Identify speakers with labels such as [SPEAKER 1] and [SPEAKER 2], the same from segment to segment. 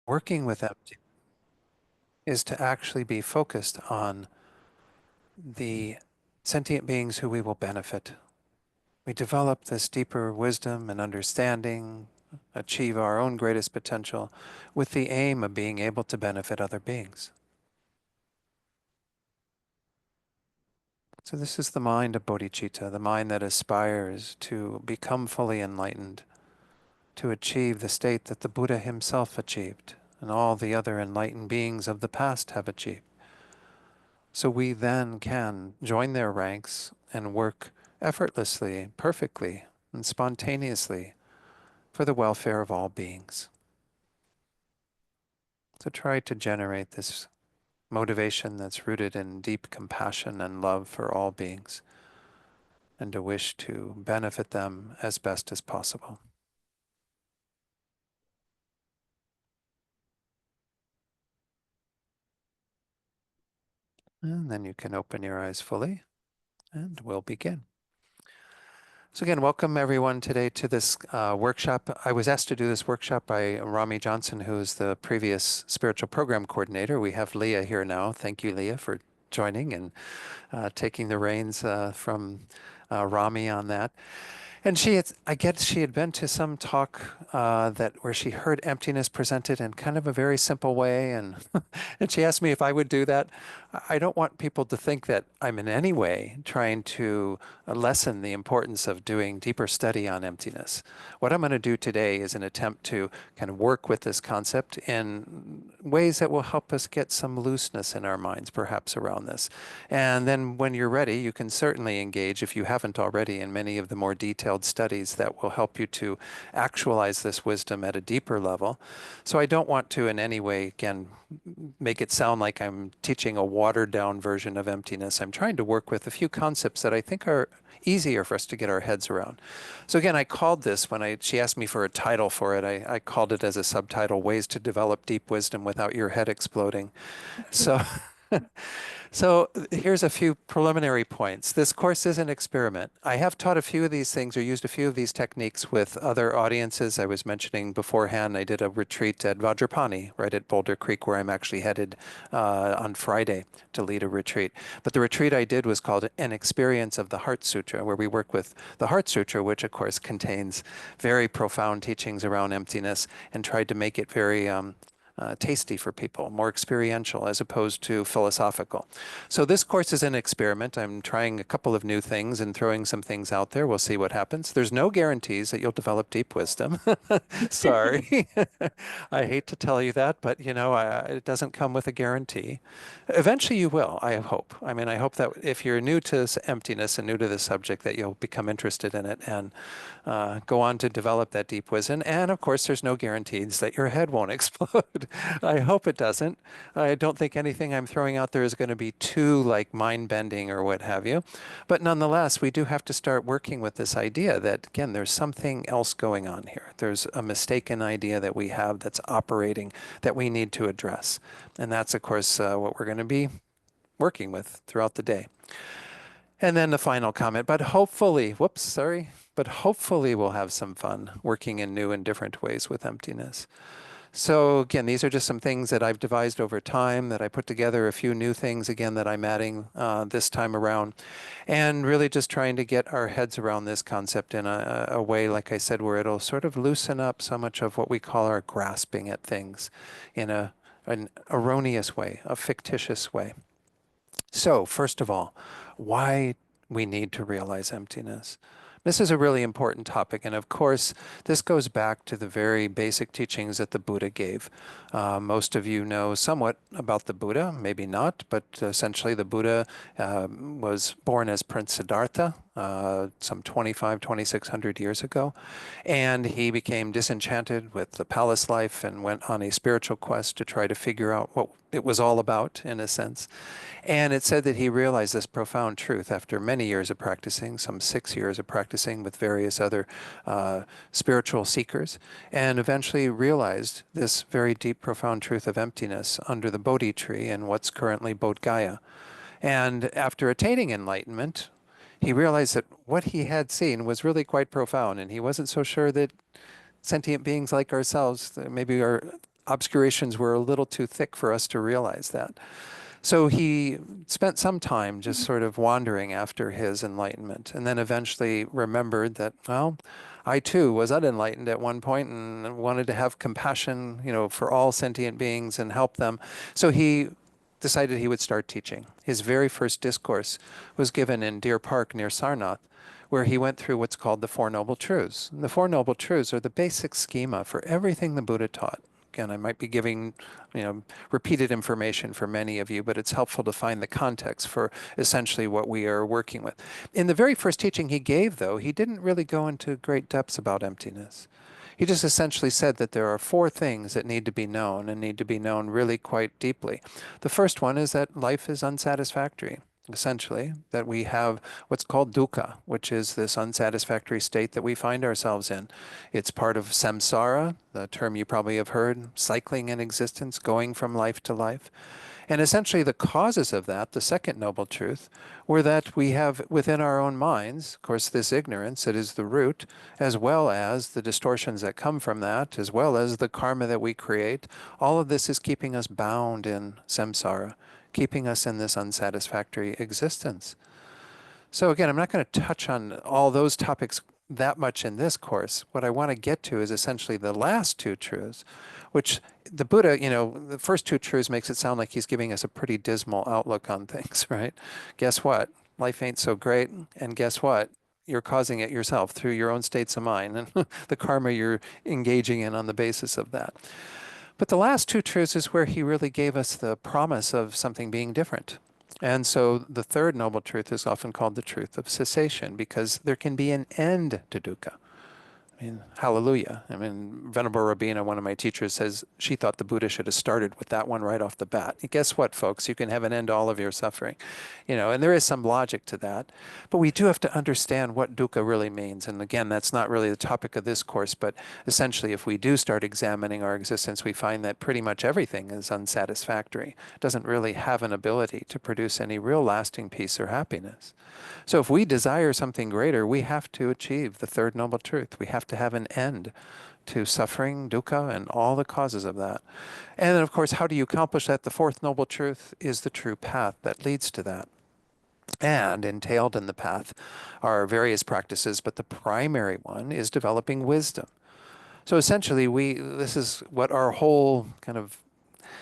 [SPEAKER 1] working with empty is to actually be focused on the sentient beings who we will benefit. We develop this deeper wisdom and understanding, achieve our own greatest potential with the aim of being able to benefit other beings. So this is the mind of bodhicitta, the mind that aspires to become fully enlightened, to achieve the state that the Buddha himself achieved and all the other enlightened beings of the past have achieved. So we then can join their ranks and work effortlessly, perfectly, and spontaneously for the welfare of all beings. So try to generate this motivation that's rooted in deep compassion and love for all beings, and to wish to benefit them as best as possible. And then you can open your eyes fully, and we'll begin. So again, welcome everyone today to this workshop. I was asked to do this workshop by Rami Johnson, who's the previous spiritual program coordinator. We have Leah here now. Thank you, Leah, for joining and taking the reins from Rami on that. And I guess she had been to some talk where she heard emptiness presented in kind of a very simple way, and and she asked me if I would do that. I don't want people to think that I'm in any way trying to lessen the importance of doing deeper study on emptiness. What I'm going to do today is an attempt to kind of work with this concept in ways that will help us get some looseness in our minds, perhaps around this. And then when you're ready, you can certainly engage, if you haven't already, in many of the more detailed studies that will help you to actualize this wisdom at a deeper level. So I don't want to in any way, again, make it sound like I'm teaching a watered down version of emptiness. I'm trying to work with a few concepts that I think are easier for us to get our heads around. So again, I called this, she asked me for a title for it, I called it as a subtitle, Ways to Develop Deep Wisdom Without Your Head Exploding. So So here's a few preliminary points. This course is an experiment. I have taught a few of these things or used a few of these techniques with other audiences. I was mentioning beforehand, I did a retreat at Vajrapani, right at Boulder Creek, where I'm actually headed on Friday to lead a retreat. But the retreat I did was called An Experience of the Heart Sutra, where we work with the Heart Sutra, which of course contains very profound teachings around emptiness, and tried to make it very tasty for people, more experiential as opposed to philosophical. So this course is an experiment. I'm trying a couple of new things and throwing some things out there. We'll see what happens. There's no guarantees that you'll develop deep wisdom. Sorry. I hate to tell you that, but it doesn't come with a guarantee. Eventually you will, I hope. I mean, I hope that if you're new to emptiness and new to the subject, that you'll become interested in it and go on to develop that deep wisdom. And of course, there's no guarantees that your head won't explode. I hope it doesn't. I don't think anything I'm throwing out there is going to be too like mind-bending or what have you. But nonetheless, we do have to start working with this idea that, again, there's something else going on here. There's a mistaken idea that we have that's operating that we need to address. And that's, of course, what we're going to be working with throughout the day. And then the final comment, but hopefully we'll have some fun working in new and different ways with emptiness. So again, these are just some things that I've devised over time, that I put together, a few new things again that I'm adding this time around, and really just trying to get our heads around this concept in a way, like I said, where it'll sort of loosen up so much of what we call our grasping at things in an erroneous way, a fictitious way. So first of all, why we need to realize emptiness. This is a really important topic, and of course, this goes back to the very basic teachings that the Buddha gave. Most of you know somewhat about the Buddha, maybe not, but essentially the Buddha was born as Prince Siddhartha some 2,600 years ago, and he became disenchanted with the palace life and went on a spiritual quest to try to figure out what it was all about, in a sense. And it said that he realized this profound truth after many years of practicing, some 6 years of practicing with various other spiritual seekers, and eventually realized this very deep, profound truth of emptiness under the Bodhi tree in what's currently Bodh Gaya. And after attaining enlightenment, he realized that what he had seen was really quite profound, and he wasn't so sure that sentient beings like ourselves maybe are obscurations were a little too thick for us to realize that. So he spent some time just sort of wandering after his enlightenment, and then eventually remembered that, well, I too was unenlightened at one point and wanted to have compassion, for all sentient beings and help them. So he decided he would start teaching. His very first discourse was given in Deer Park near Sarnath, where he went through what's called the Four Noble Truths. And the Four Noble Truths are the basic schema for everything the Buddha taught. Again, I might be giving, repeated information for many of you, but it's helpful to find the context for essentially what we are working with. In the very first teaching he gave, though, he didn't really go into great depths about emptiness. He just essentially said that there are four things that need to be known and need to be known really quite deeply. The first one is that life is unsatisfactory. Essentially, that we have what's called dukkha, which is this unsatisfactory state that we find ourselves in. It's part of samsara, the term you probably have heard, cycling in existence, going from life to life. And essentially the causes of that, the second noble truth, were that we have within our own minds, of course, this ignorance that is the root, as well as the distortions that come from that, as well as the karma that we create. All of this is keeping us bound in samsara, keeping us in this unsatisfactory existence. So again, I'm not going to touch on all those topics that much in this course. What I want to get to is essentially the last two truths, which the Buddha, the first two truths makes it sound like he's giving us a pretty dismal outlook on things, right? Guess what? Life ain't so great. And guess what? You're causing it yourself through your own states of mind and the karma you're engaging in on the basis of that. But the last two truths is where he really gave us the promise of something being different. And so the third noble truth is often called the truth of cessation, because there can be an end to dukkha. I mean, hallelujah. I mean, Venerable Rabina, one of my teachers, says she thought the Buddha should have started with that one right off the bat. And guess what, folks? You can have an end to all of your suffering. And there is some logic to that. But we do have to understand what dukkha really means. And again, that's not really the topic of this course, but essentially, if we do start examining our existence, we find that pretty much everything is unsatisfactory. It doesn't really have an ability to produce any real lasting peace or happiness. So if we desire something greater, we have to achieve the third noble truth. We have to have an end to suffering, dukkha, and all the causes of that. And then, of course, how do you accomplish that? The fourth noble truth is the true path that leads to that. And entailed in the path are various practices, but the primary one is developing wisdom. So essentially, this is what our whole kind of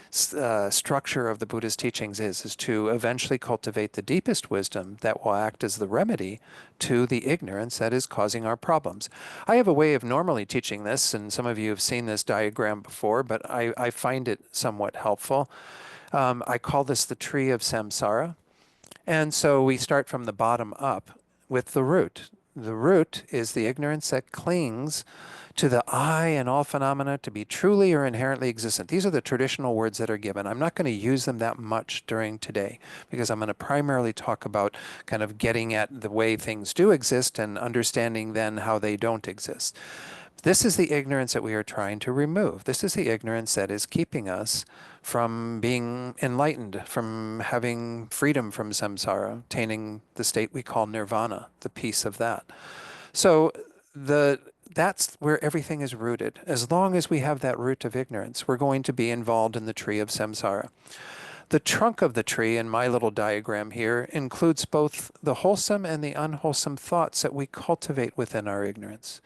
[SPEAKER 1] structure of the Buddha's teachings is to eventually cultivate the deepest wisdom that will act as the remedy to the ignorance that is causing our problems. I have a way of normally teaching this, and some of you have seen this diagram before, but I find it somewhat helpful. I call this the tree of samsara. And so we start from the bottom up with the root. The root is the ignorance that clings to the I and all phenomena to be truly or inherently existent. These are the traditional words that are given. I'm not going to use them that much during today because I'm going to primarily talk about kind of getting at the way things do exist and understanding then how they don't exist. This is the ignorance that we are trying to remove. This is the ignorance that is keeping us from being enlightened, from having freedom from samsara, attaining the state we call nirvana, the peace of that. So that's where everything is rooted. As long as we have that root of ignorance, we're going to be involved in the tree of samsara. The trunk of the tree in my little diagram here includes both the wholesome and the unwholesome thoughts that we cultivate within our ignorance.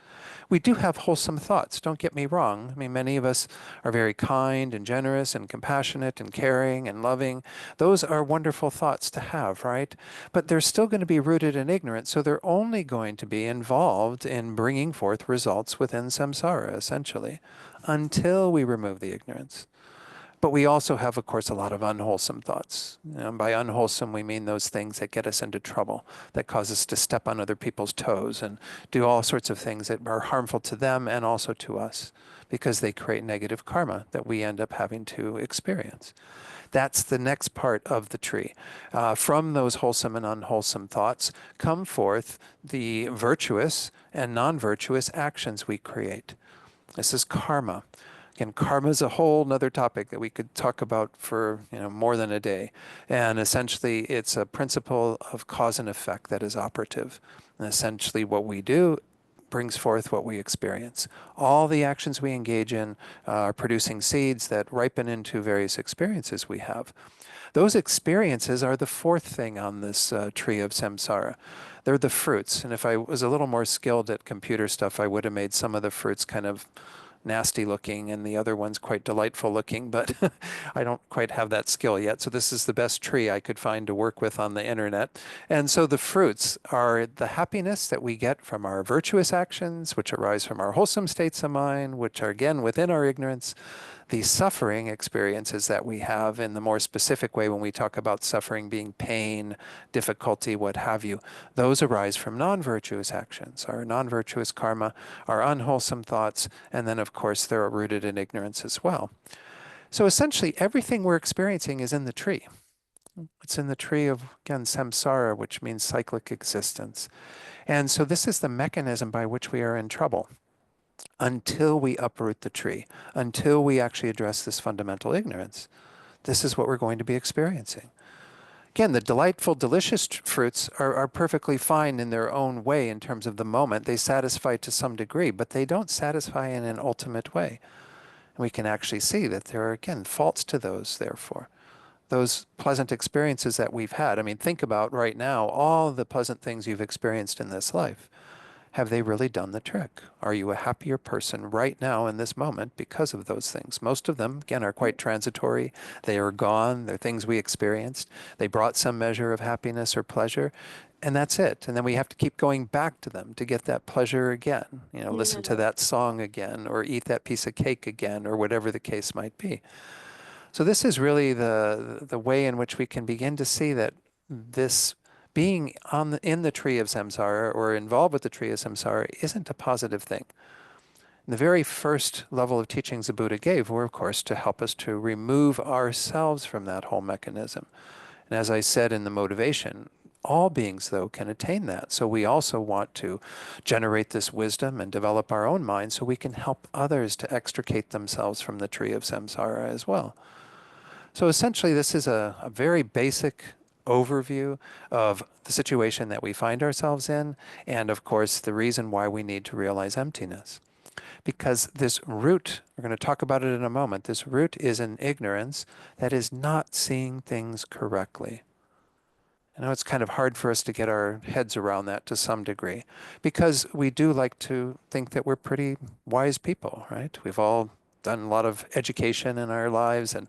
[SPEAKER 1] We do have wholesome thoughts, don't get me wrong. I mean, many of us are very kind and generous and compassionate and caring and loving. Those are wonderful thoughts to have, right? But they're still going to be rooted in ignorance, so they're only going to be involved in bringing forth results within samsara, essentially, until we remove the ignorance. But we also have, of course, a lot of unwholesome thoughts. By unwholesome, we mean those things that get us into trouble, that cause us to step on other people's toes and do all sorts of things that are harmful to them and also to us because they create negative karma that we end up having to experience. That's the next part of the tree. From those wholesome and unwholesome thoughts come forth the virtuous and non-virtuous actions we create. This is karma. Again, karma is a whole nother topic that we could talk about for more than a day. And essentially, it's a principle of cause and effect that is operative. And essentially, what we do brings forth what we experience. All the actions we engage in are producing seeds that ripen into various experiences we have. Those experiences are the fourth thing on this tree of samsara. They're the fruits. And if I was a little more skilled at computer stuff, I would have made some of the fruits kind of nasty looking and the other ones quite delightful looking, but I don't quite have that skill yet. So this is the best tree I could find to work with on the internet. And so the fruits are the happiness that we get from our virtuous actions, which arise from our wholesome states of mind, which are again within our ignorance, the suffering experiences that we have in the more specific way when we talk about suffering being pain, difficulty, what have you. Those arise from non-virtuous actions, our non-virtuous karma, our unwholesome thoughts, and then of course they're rooted in ignorance as well. So essentially everything we're experiencing is in the tree. It's in the tree of, again, samsara, which means cyclic existence. And so this is the mechanism by which we are in trouble until we uproot the tree, until we actually address this fundamental ignorance. This is what we're going to be experiencing. Again, the delightful, delicious fruits are perfectly fine in their own way in terms of the moment. They satisfy to some degree, but they don't satisfy in an ultimate way. And we can actually see that there are, again, faults to those, therefore. Those pleasant experiences that we've had. I mean, think about right now all the pleasant things you've experienced in this life. Have they really done the trick? Are you a happier person right now in this moment because of those things? Most of them, again, are quite transitory. They are gone. They're things we experienced. They brought some measure of happiness or pleasure, and that's it. And then we have to keep going back to them to get that pleasure again. You know, listen to
[SPEAKER 2] Yeah.
[SPEAKER 1] that song again, or eat that piece of cake again, or whatever the case might be. So this is really the way in which we can begin to see that this being in the tree of samsara or involved with the tree of samsara isn't a positive thing. And the very first level of teachings the Buddha gave were, of course, to help us to remove ourselves from that whole mechanism. And as I said in the motivation, all beings, though, can attain that. So we also want to generate this wisdom and develop our own mind so we can help others to extricate themselves from the tree of samsara as well. So essentially, this is a very basic overview of the situation that we find ourselves in, and of course, the reason why we need to realize emptiness. Because this root, we're going to talk about it in a moment, this root is an ignorance that is not seeing things correctly. I know it's kind of hard for us to get our heads around that to some degree, because we do like to think that we're pretty wise people, right? We've all done a lot of education in our lives, and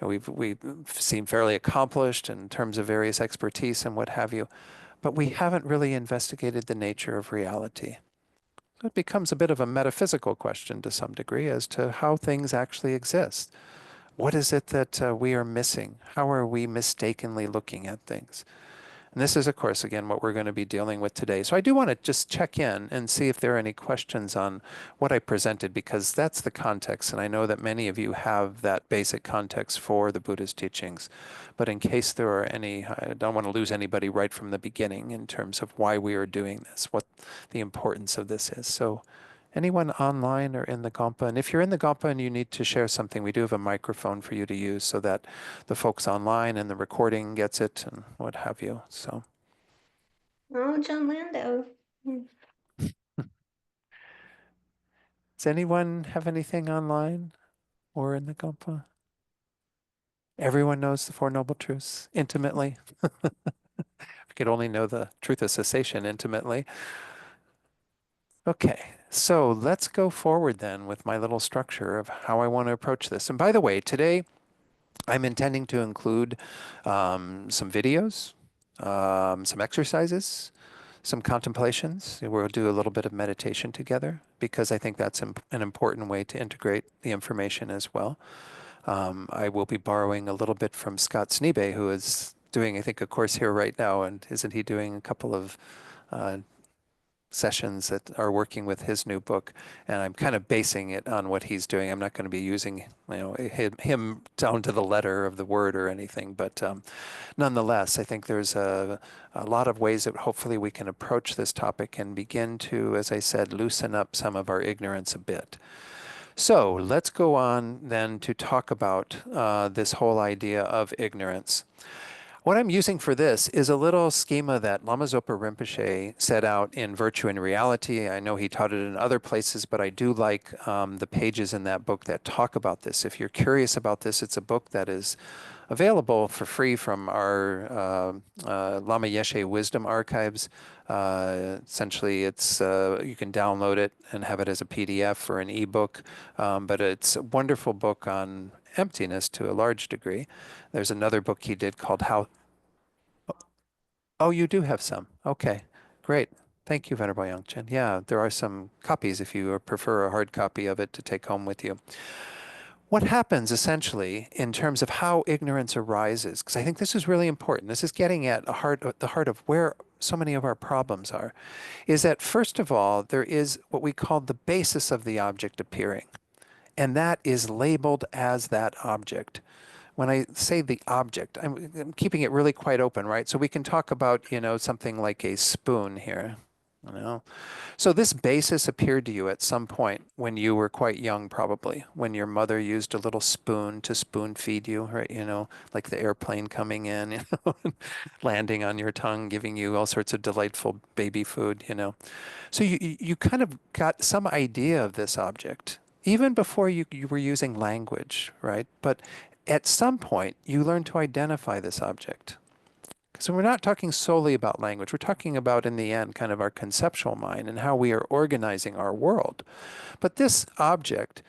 [SPEAKER 1] we seem fairly accomplished in terms of various expertise and what have you, but we haven't really investigated the nature of reality. So it becomes a bit of a metaphysical question to some degree as to how things actually exist. What is it that we are missing? How are we mistakenly looking at things? And this is, of course, again, what we're going to be dealing with today. So I do want to just check in and see if there are any questions on what I presented, because that's the context. And I know that many of you have that basic context for the Buddha's teachings. But in case there are any, I don't want to lose anybody right from the beginning in terms of why we are doing this, what the importance of this is. So anyone online or in the Gompa? And if you're in the Gompa and you need to share something, we do have a microphone for you to use so that the folks online and the recording gets it and what have you. So,
[SPEAKER 2] Oh, John Lando. Hmm.
[SPEAKER 1] does anyone have anything online or in the Gompa? Everyone knows the Four Noble Truths intimately. We could only know the truth of cessation intimately. Okay, so let's go forward then with my little structure of how I want to approach this. And by the way, today I'm intending to include some videos, some exercises, some contemplations. We'll do a little bit of meditation together because I think that's an important way to integrate the information as well. I will be borrowing a little bit from Scott Sneebe, who is doing, I think, a course here right now. And isn't he doing a couple of uh, sessions that are working with his new book, and I'm kind of basing it on what he's doing. I'm not going to be using, him down to the letter of the word or anything, but nonetheless, I think there's a lot of ways that hopefully we can approach this topic and begin to, as I said, loosen up some of our ignorance a bit. So let's go on then to talk about this whole idea of ignorance. What I'm using for this is a little schema that Lama Zopa Rinpoche set out in Virtue and Reality. I know he taught it in other places, but I do like the pages in that book that talk about this. If you're curious about this, it's a book that is available for free from our Lama Yeshe Wisdom Archives. Essentially, it's you can download it and have it as a PDF or an ebook, but it's a wonderful book on emptiness to a large degree. There's another book he did called How. Oh, you do have some. Okay, great. Thank you, Venerable Yangchen. Yeah, there are some copies if you prefer a hard copy of it to take home with you. What happens essentially in terms of how ignorance arises, because I think this is really important. This is getting at the heart of where so many of our problems are, is that first of all, there is what we call the basis of the object appearing, and that is labeled as that object. When I say the object, I'm keeping it really quite open, right? So we can talk about, something like a spoon here. You know, so this basis appeared to you at some point when you were quite young, probably, when your mother used a little spoon to spoon feed you, right? Like the airplane coming in, landing on your tongue, giving you all sorts of delightful baby food. So you kind of got some idea of this object even before you were using language, right? But at some point, you learn to identify this object. So we're not talking solely about language. We're talking about, in the end, kind of our conceptual mind and how we are organizing our world. But this object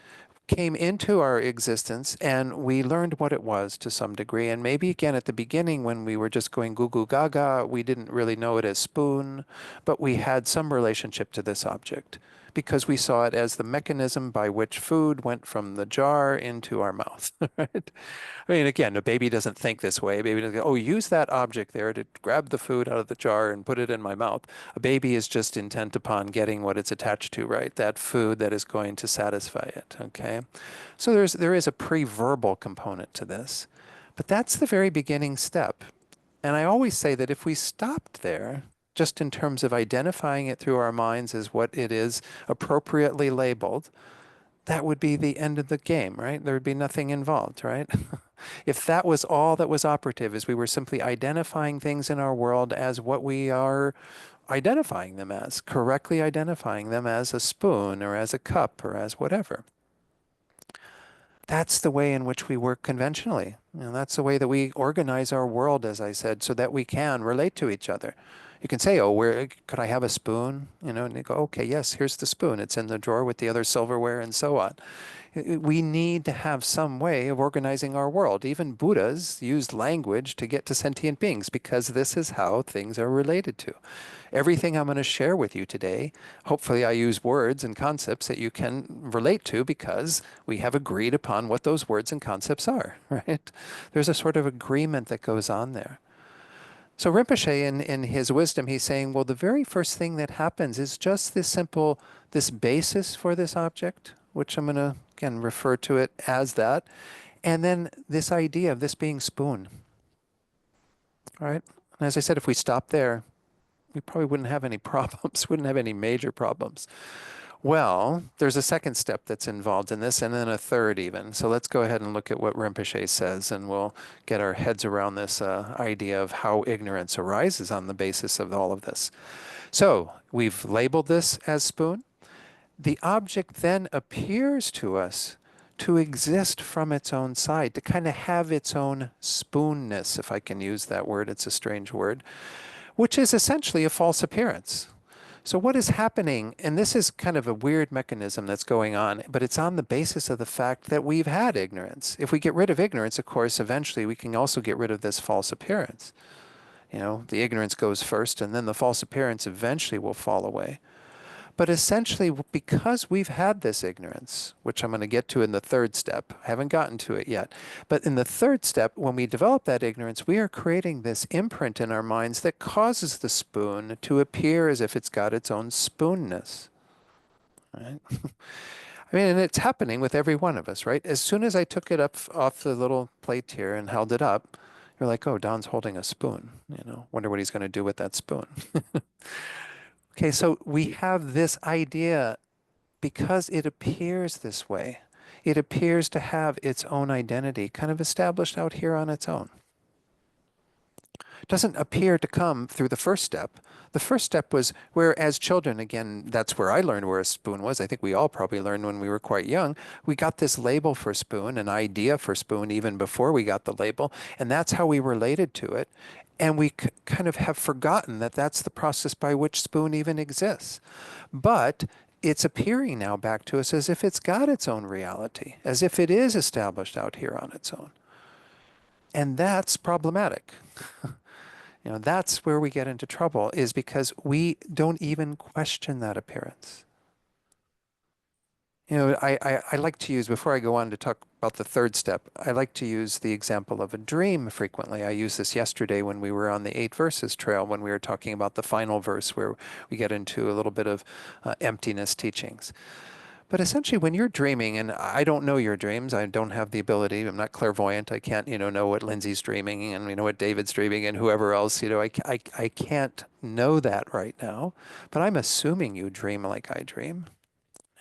[SPEAKER 1] came into our existence and we learned what it was to some degree. And maybe again at the beginning when we were just going goo goo gaga, we didn't really know it as spoon, but we had some relationship to this object because we saw it as the mechanism by which food went from the jar into our mouth, right? I mean, again, a baby doesn't think this way. A baby doesn't go, oh, use that object there to grab the food out of the jar and put it in my mouth. A baby is just intent upon getting what it's attached to, right? That food that is going to satisfy it, okay? So there is a pre-verbal component to this. But that's the very beginning step. And I always say that if we stopped there, just in terms of identifying it through our minds as what it is appropriately labeled, that would be the end of the game, right? There would be nothing involved, right? If that was all that was operative, is we were simply identifying things in our world as what we are identifying them as, correctly identifying them as a spoon or as a cup or as whatever. That's the way in which we work conventionally. That's the way that we organize our world, as I said, so that we can relate to each other. You can say, oh, where could I have a spoon? And you go, okay, yes, here's the spoon. It's in the drawer with the other silverware and so on. We need to have some way of organizing our world. Even Buddhas used language to get to sentient beings because this is how things are related to. Everything I'm going to share with you today, hopefully I use words and concepts that you can relate to because we have agreed upon what those words and concepts are, right? There's a sort of agreement that goes on there. So Rinpoche, in his wisdom, he's saying, well, the very first thing that happens is just this basis for this object, which I'm going to, again, refer to it as that. And then this idea of this being spoon, all right? And as I said, if we stop there, we probably wouldn't have any problems, wouldn't have any major problems. Well, there's a second step that's involved in this, and then a third even. So let's go ahead and look at what Rinpoche says, and we'll get our heads around this idea of how ignorance arises on the basis of all of this. So we've labeled this as spoon. The object then appears to us to exist from its own side, to kind of have its own spoonness, if I can use that word. It's a strange word, which is essentially a false appearance. So what is happening, and this is kind of a weird mechanism that's going on, but it's on the basis of the fact that we've had ignorance. If we get rid of ignorance, of course, eventually we can also get rid of this false appearance. The ignorance goes first, and then the false appearance eventually will fall away. But essentially, because we've had this ignorance, which I'm going to get to in the third step, I haven't gotten to it yet, but in the third step, when we develop that ignorance, we are creating this imprint in our minds that causes the spoon to appear as if it's got its own spoonness. Right? I mean, and it's happening with every one of us, right? As soon as I took it up off the little plate here and held it up, you're like, oh, Don's holding a spoon. Wonder what he's going to do with that spoon. Okay, so we have this idea because it appears this way. It appears to have its own identity kind of established out here on its own. doesn't appear to come through the first step. The first step was where, as children, again, that's where I learned where a spoon was. I think we all probably learned when we were quite young. We got this label for spoon, an idea for spoon, even before we got the label, and that's how we related to it. And we kind of have forgotten that that's the process by which spoon even exists. But it's appearing now back to us as if it's got its own reality, as if it is established out here on its own. And that's problematic. That's where we get into trouble, is because we don't even question that appearance. I like to use, before I go on to talk about the third step, I like to use the example of a dream frequently. I used this yesterday when we were on the 8 verses trail, when we were talking about the final verse where we get into a little bit of emptiness teachings. But essentially, when you're dreaming, and I don't know your dreams, I don't have the ability, I'm not clairvoyant, I can't, know what Lindsay's dreaming and, what David's dreaming and whoever else, I can't know that right now. But I'm assuming you dream like I dream.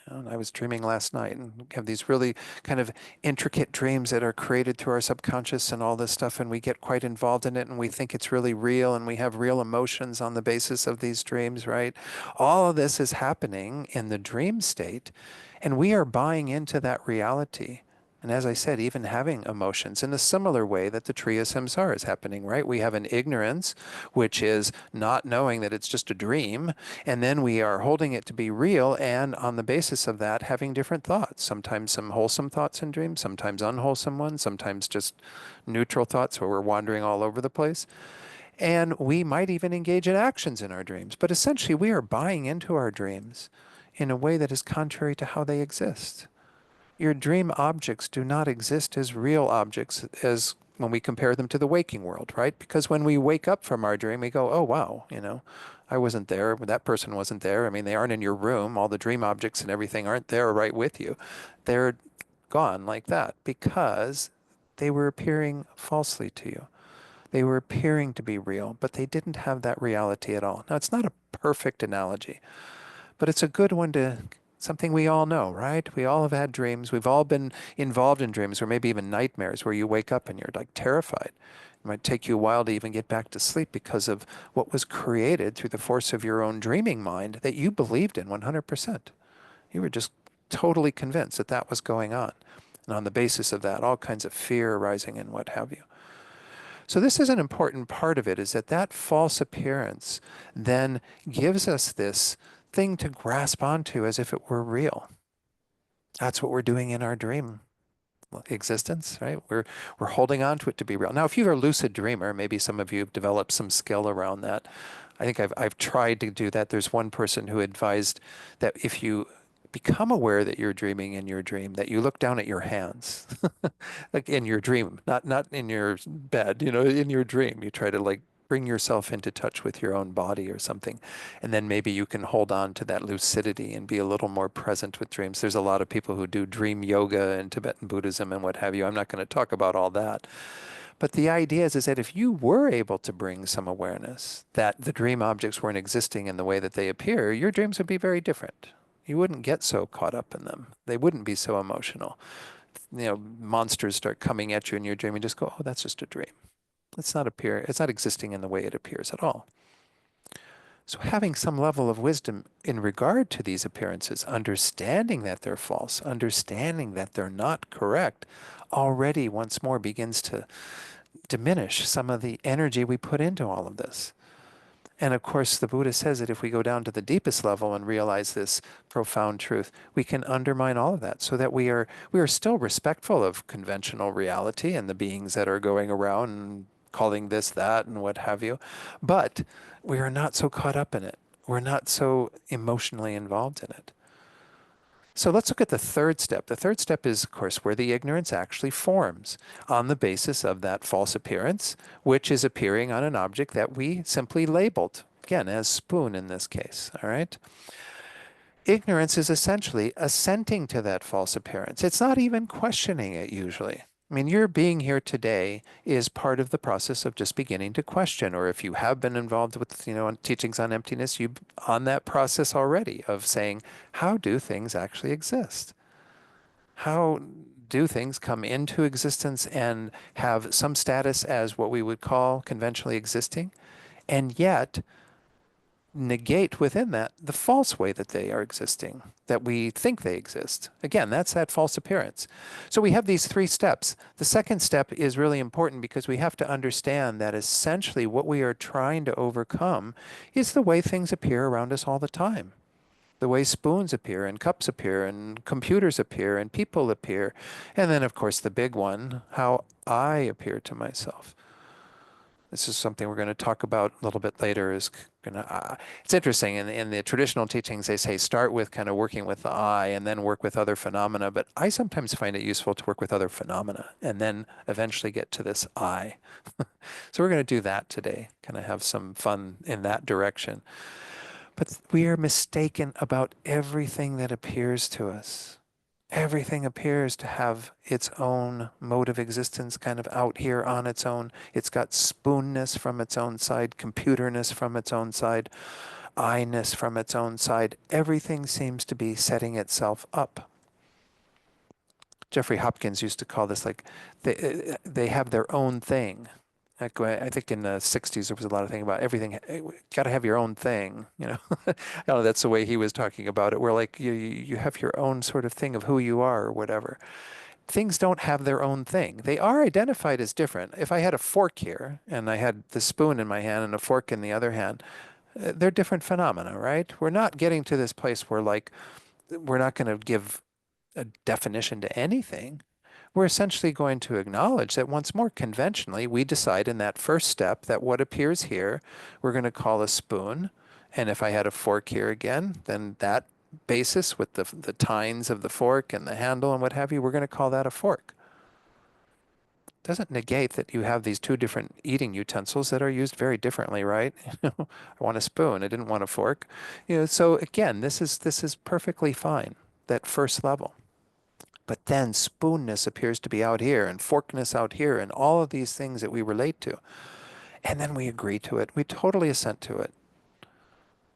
[SPEAKER 1] And I was dreaming last night and have these really kind of intricate dreams that are created through our subconscious and all this stuff. And we get quite involved in it and we think it's really real and we have real emotions on the basis of these dreams, right? All of this is happening in the dream state and we are buying into that reality. And as I said, even having emotions in a similar way that the Triya Samsara is happening, right? We have an ignorance, which is not knowing that it's just a dream, and then we are holding it to be real, and on the basis of that, having different thoughts. Sometimes some wholesome thoughts in dreams, sometimes unwholesome ones, sometimes just neutral thoughts where we're wandering all over the place. And we might even engage in actions in our dreams. But essentially, we are buying into our dreams in a way that is contrary to how they exist. Your dream objects do not exist as real objects as when we compare them to the waking world, right? Because when we wake up from our dream, we go, oh, wow, I wasn't there. That person wasn't there. I mean, they aren't in your room. All the dream objects and everything aren't there right with you. They're gone like that because they were appearing falsely to you. They were appearing to be real, but they didn't have that reality at all. Now, it's not a perfect analogy, but it's a good one to something we all know, right? We all have had dreams. We've all been involved in dreams or maybe even nightmares where you wake up and you're like terrified. It might take you a while to even get back to sleep because of what was created through the force of your own dreaming mind that you believed in 100%. You were just totally convinced that that was going on. And on the basis of that, all kinds of fear arising and what have you. So this is an important part of it, is that that false appearance then gives us this thing to grasp onto as if it were real. That's what we're doing in our dream existence, right? We're holding on to it to be real. Now, if you're a lucid dreamer, maybe some of you have developed some skill around that. I think I've tried to do that. There's one person who advised that if you become aware that you're dreaming in your dream, that you look down at your hands, like in your dream, not in your bed, in your dream. You try to like bring yourself into touch with your own body or something. And then maybe you can hold on to that lucidity and be a little more present with dreams. There's a lot of people who do dream yoga in Tibetan Buddhism and what have you. I'm not going to talk about all that. But the idea is that if you were able to bring some awareness that the dream objects weren't existing in the way that they appear, your dreams would be very different. You wouldn't get so caught up in them. They wouldn't be so emotional. Monsters start coming at you in your dream and just go, oh, that's just a dream. It's not existing in the way it appears at all. So having some level of wisdom in regard to these appearances, understanding that they're false, understanding that they're not correct, already once more begins to diminish some of the energy we put into all of this. And of course, the Buddha says that if we go down to the deepest level and realize this profound truth, we can undermine all of that so that we are still respectful of conventional reality and the beings that are going around and calling this, that, and what have you. But we are not so caught up in it. We're not so emotionally involved in it. So let's look at the third step. The third step is, of course, where the ignorance actually forms on the basis of that false appearance, which is appearing on an object that we simply labeled, again, as spoon in this case, all right? Ignorance is essentially assenting to that false appearance. It's not even questioning it usually. I mean, your being here today is part of the process of just beginning to question, or if you have been involved with, teachings on emptiness, you on that process already of saying, how do things actually exist? How do things, come into existence, and have some status as what we would call conventionally existing, and yet negate within that the false way that they are existing, that we think they exist. Again, that's that false appearance. So we have these three steps. The second step is really important because we have to understand that essentially what we are trying to overcome is the way things appear around us all the time. The way spoons appear and cups appear and computers appear and people appear. And then, of course, the big one, how I appear to myself. This is something we're going to talk about a little bit later. It's interesting. In the traditional teachings, they say start with kind of working with the I and then work with other phenomena. But I sometimes find it useful to work with other phenomena and then eventually get to this I. So we're going to do that today, kind of have some fun in that direction. But we are mistaken about everything that appears to us. Everything appears to have its own mode of existence kind of out here on its own. It's got spoonness from its own side, computerness from its own side, I-ness from its own side. Everything seems to be setting itself up. Jeffrey Hopkins used to call this like they have their own thing. Like I think in the 60s there was a lot of thing about everything. Got to have your own thing, you know. I don't know, that's the way he was talking about it. Where like you have your own sort of thing of who you are or whatever. Things don't have their own thing. They are identified as different. If I had a fork here and I had the spoon in my hand and a fork in the other hand, they're different phenomena, right? We're not getting to this place where like we're not going to give a definition to anything. We're essentially going to acknowledge that once more conventionally, we decide in that first step that what appears here, we're going to call a spoon. And if I had a fork here again, then that basis with the tines of the fork and the handle and what have you, we're going to call that a fork. Doesn't negate that you have these two different eating utensils that are used very differently, right? I want a spoon. I didn't want a fork. So again, this is perfectly fine, that first level. But then spoonness appears to be out here and forkness out here and all of these things that we relate to. And then we agree to it. We totally assent to it.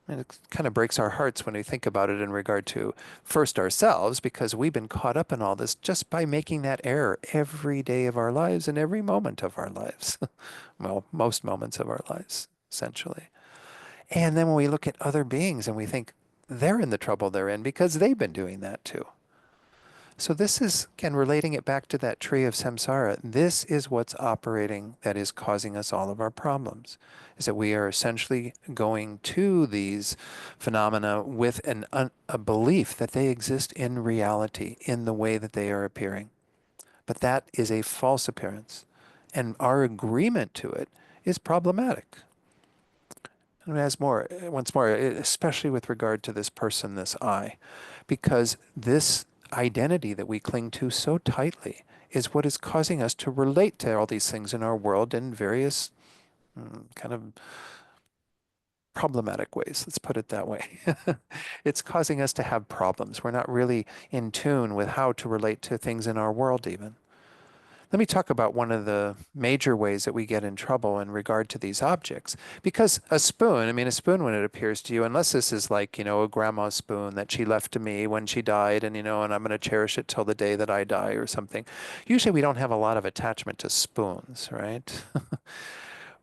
[SPEAKER 1] And it kind of breaks our hearts when we think about it in regard to first ourselves, because we've been caught up in all this just by making that error every day of our lives and every moment of our lives. Well, most moments of our lives, essentially. And then when we look at other beings and we think they're in the trouble they're in because they've been doing that too. So this is, again, relating it back to that tree of samsara. This is what's operating that is causing us all of our problems, is that we are essentially going to these phenomena with a belief that they exist in reality, in the way that they are appearing. But that is a false appearance. And our agreement to it is problematic. And as more, once more, especially with regard to this person, this I, because this identity that we cling to so tightly is what is causing us to relate to all these things in our world in various kind of problematic ways. Let's put it that way. It's causing us to have problems. We're not really in tune with how to relate to things in our world, even. Let me talk about one of the major ways that we get in trouble in regard to these objects. Because a spoon, I mean, a spoon when it appears to you, unless this is like, a grandma's spoon that she left to me when she died, and, and I'm going to cherish it till the day that I die or something. Usually we don't have a lot of attachment to spoons, right?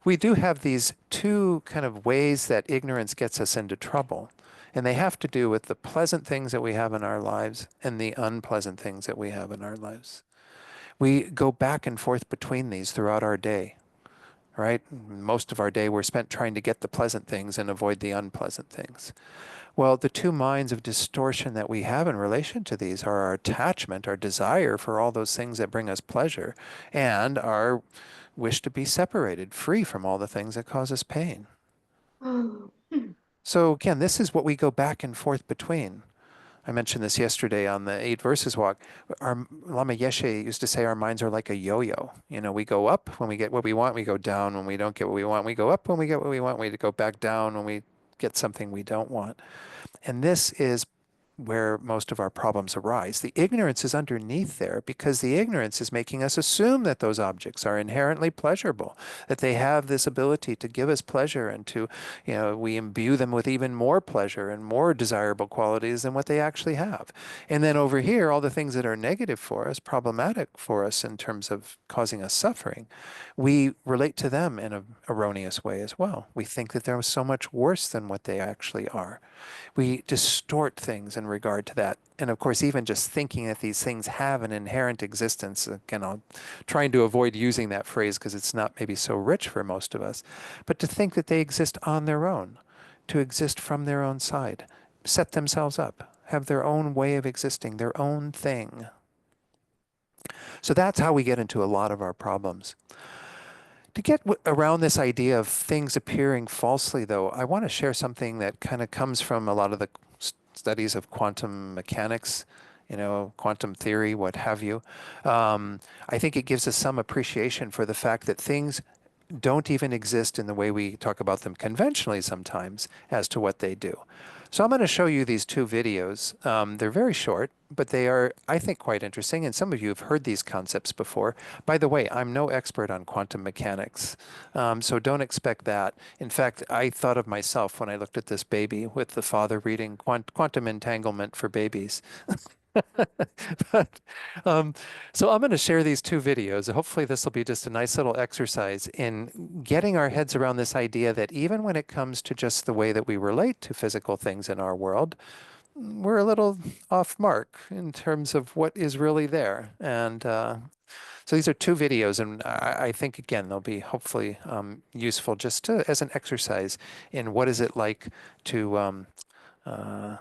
[SPEAKER 1] We do have these two kind of ways that ignorance gets us into trouble. And they have to do with the pleasant things that we have in our lives and the unpleasant things that we have in our lives. We go back and forth between these throughout our day, right? Most of our day we're spent trying to get the pleasant things and avoid the unpleasant things. Well, the two minds of distortion that we have in relation to these are our attachment, our desire for all those things that bring us pleasure, and our wish to be separated, free from all the things that cause us pain.
[SPEAKER 2] Oh.
[SPEAKER 1] So again, this is what we go back and forth between. I mentioned this yesterday on the 8 verses walk. Our Lama Yeshe used to say our minds are like a yo-yo. We go up when we get what we want, we go down when we don't get what we want, we go up when we get what we want, we go back down when we get something we don't want. And this is where most of our problems arise. The ignorance is underneath there because the ignorance is making us assume that those objects are inherently pleasurable, that they have this ability to give us pleasure and to, we imbue them with even more pleasure and more desirable qualities than what they actually have. And then over here, all the things that are negative for us, problematic for us in terms of causing us suffering, we relate to them in an erroneous way as well. We think that they're so much worse than what they actually are. We distort things in regard to that. And of course, even just thinking that these things have an inherent existence, again, I'm trying to avoid using that phrase because it's not maybe so rich for most of us, but to think that they exist on their own, to exist from their own side, set themselves up, have their own way of existing, their own thing. So that's how we get into a lot of our problems. To get around this idea of things appearing falsely, though, I want to share something that kind of comes from a lot of the studies of quantum mechanics, quantum theory, what have you. I think it gives us some appreciation for the fact that things don't even exist in the way we talk about them conventionally sometimes as to what they do. So I'm going to show you these two videos. They're very short, but they are, I think, quite interesting. And some of you have heard these concepts before. By the way, I'm no expert on quantum mechanics, so don't expect that. In fact, I thought of myself when I looked at this baby with the father reading Quantum Entanglement for Babies. But, um, so I'm going to share these two videos. Hopefully, this will be just a nice little exercise in getting our heads around this idea that even when it comes to just the way that we relate to physical things in our world, we're a little off mark in terms of what is really there. And so these are two videos, and I think, again, they'll be hopefully useful just as an exercise in what is it like to uh,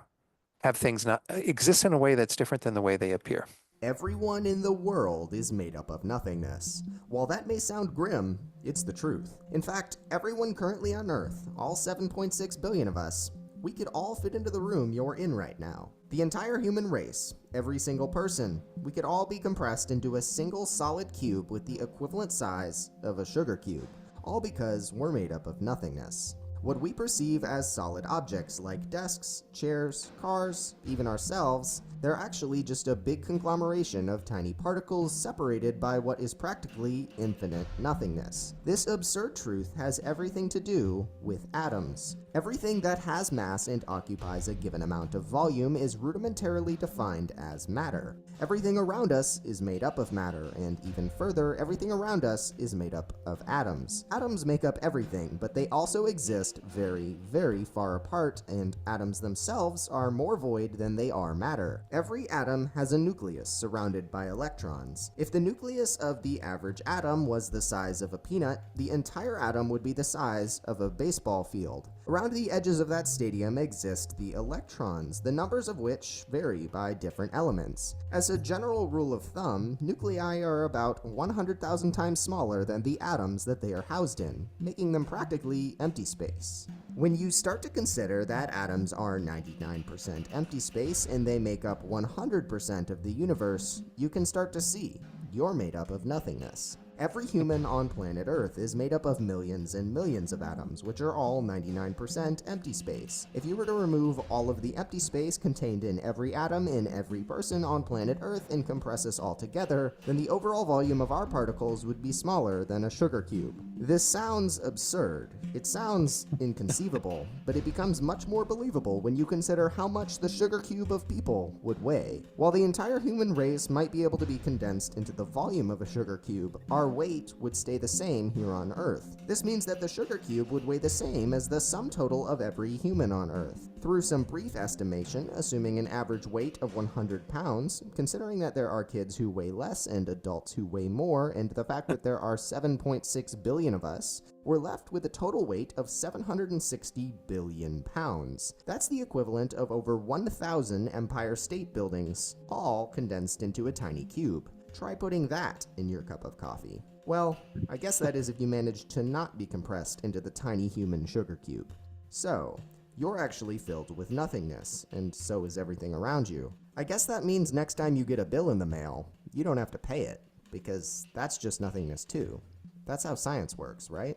[SPEAKER 1] have things not exist in a way that's different than the way they appear.
[SPEAKER 3] Everyone in the world is made up of nothingness. While that may sound grim, it's the truth. In fact, everyone currently on Earth, all 7.6 billion of us, we could all fit into the room you're in right now. The entire human race, every single person, we could all be compressed into a single solid cube with the equivalent size of a sugar cube, all because we're made up of nothingness. What we perceive as solid objects like desks, chairs, cars, even ourselves, they're actually just a big conglomeration of tiny particles separated by what is practically infinite nothingness. This absurd truth has everything to do with atoms. Everything that has mass and occupies a given amount of volume is rudimentarily defined as matter. Everything around us is made up of matter, and even further, everything around us is made up of atoms. Atoms make up everything, but they also exist very, very far apart, and atoms themselves are more void than they are matter. Every atom has a nucleus surrounded by electrons. If the nucleus of the average atom was the size of a peanut, the entire atom would be the size of a baseball field. Around the edges of that stadium exist the electrons, the numbers of which vary by different elements. As a general rule of thumb, nuclei are about 100,000 times smaller than the atoms that they are housed in, making them practically empty space. When you start to consider that atoms are 99% empty space and they make up 100% of the universe, you can start to see you're made up of nothingness. Every human on planet Earth is made up of millions and millions of atoms, which are all 99% empty space. If you were to remove all of the empty space contained in every atom in every person on planet Earth and compress us all together, then the overall volume of our particles would be smaller than a sugar cube. This sounds absurd. It sounds inconceivable, but it becomes much more believable when you consider how much the sugar cube of people would weigh. While the entire human race might be able to be condensed into the volume of a sugar cube, our weight would stay the same here on Earth. This means that the sugar cube would weigh the same as the sum total of every human on Earth. Through some brief estimation, assuming an average weight of 100 pounds, considering that there are kids who weigh less and adults who weigh more, and the fact that there are 7.6 billion of us, we're left with a total weight of 760 billion pounds. That's the equivalent of over 1,000 Empire State Buildings, all condensed into a tiny cube. Try putting that in your cup of coffee. Well, I guess that is if you manage to not be compressed into the tiny human sugar cube. So, you're actually filled with nothingness, and so is everything around you. I guess that means next time you get a bill in the mail, you don't have to pay it, because that's just nothingness too. That's how science works, right?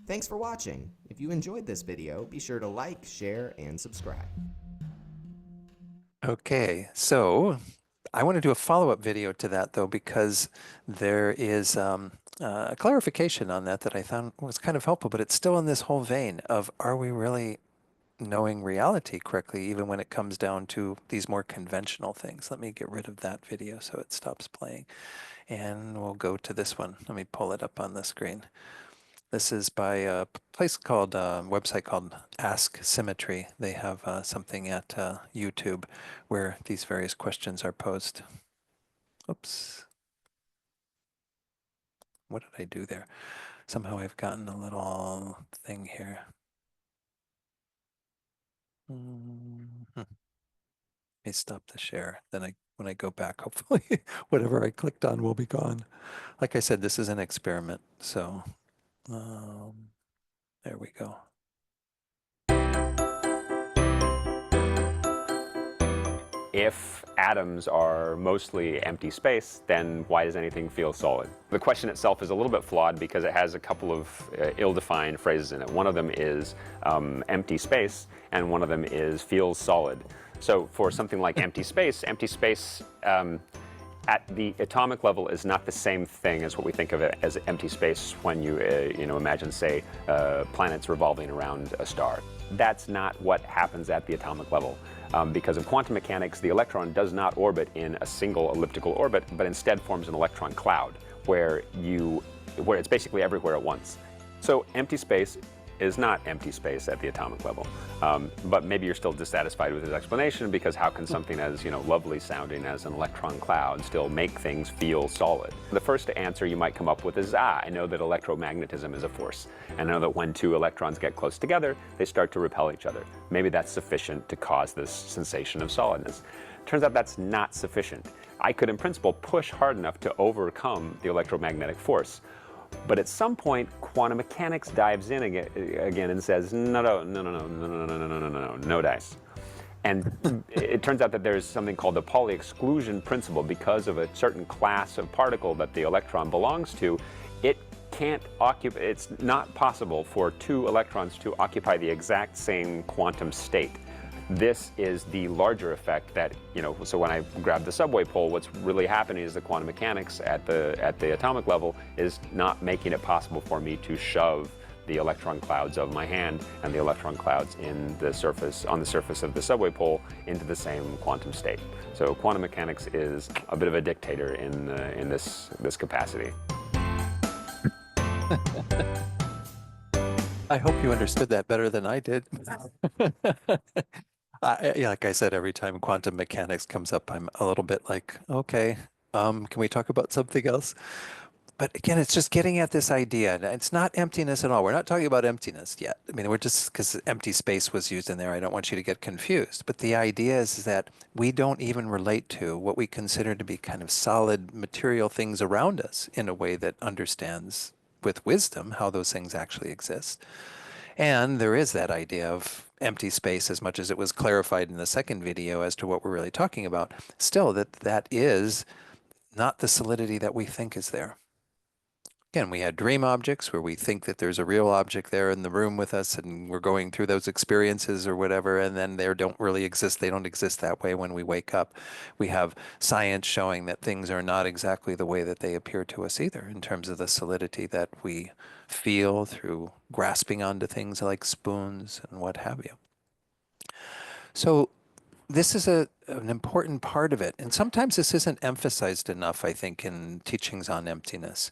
[SPEAKER 3] Thanks for watching. If you enjoyed this video, be sure to like, share, and subscribe.
[SPEAKER 1] Okay, so I want to do a follow-up video to that though, because there is a clarification on that I found was kind of helpful, but it's still in this whole vein of are we really knowing reality correctly, even when it comes down to these more conventional things? Let me get rid of that video so it stops playing. And we'll go to this one. Let me pull it up on the screen. This is by a place called, website called Ask Symmetry. They have something at YouTube where these various questions are posed. Oops. What did I do there? Somehow I've gotten a little thing here. Let me stop the share. Then when I go back, hopefully whatever I clicked on will be gone. Like I said, this is an experiment. So there we go.
[SPEAKER 4] If atoms are mostly empty space, then why does anything feel solid? The question itself is a little bit flawed because it has a couple of ill-defined phrases in it. One of them is empty space, and one of them is feels solid. So for something like empty space at the atomic level is not the same thing as what we think of it as empty space when you imagine, say, planets revolving around a star. That's not what happens at the atomic level. Because of quantum mechanics, the electron does not orbit in a single elliptical orbit, but instead forms an electron cloud where it's basically everywhere at once. So empty space is not empty space at the atomic level. But maybe you're still dissatisfied with his explanation, because how can something as lovely sounding as an electron cloud still make things feel solid? The first answer you might come up with is, I know that electromagnetism is a force. And I know that when two electrons get close together, they start to repel each other. Maybe that's sufficient to cause this sensation of solidness. Turns out that's not sufficient. I could, in principle, push hard enough to overcome the electromagnetic force. But at some point, quantum mechanics dives in again and says, no dice. And it turns out that there's something called the Pauli exclusion principle. Because of a certain class of particle that the electron belongs to, it's not possible for two electrons to occupy the exact same quantum state. This is the larger effect that, so when I grab the subway pole, what's really happening is the quantum mechanics at the atomic level is not making it possible for me to shove the electron clouds of my hand and the electron clouds on the surface of the subway pole into the same quantum state. So quantum mechanics is a bit of a dictator in this capacity.
[SPEAKER 1] I hope you understood that better than I did. Yeah, like I said, every time quantum mechanics comes up, I'm a little bit like, okay, can we talk about something else? But again, it's just getting at this idea. It's not emptiness at all. We're not talking about emptiness yet. I mean, we're just, because empty space was used in there, I don't want you to get confused. But the idea is that we don't even relate to what we consider to be kind of solid material things around us in a way that understands with wisdom how those things actually exist. And there is that idea of empty space, as much as it was clarified in the second video as to what we're really talking about, still that is not the solidity that we think is there. Again, we had dream objects where we think that there's a real object there in the room with us and we're going through those experiences or whatever, and then they don't really exist. They don't exist that way when we wake up. We have science showing that things are not exactly the way that they appear to us either, in terms of the solidity that we feel through grasping onto things like spoons and what have you. So this is an important part of it. And sometimes this isn't emphasized enough, I think, in teachings on emptiness.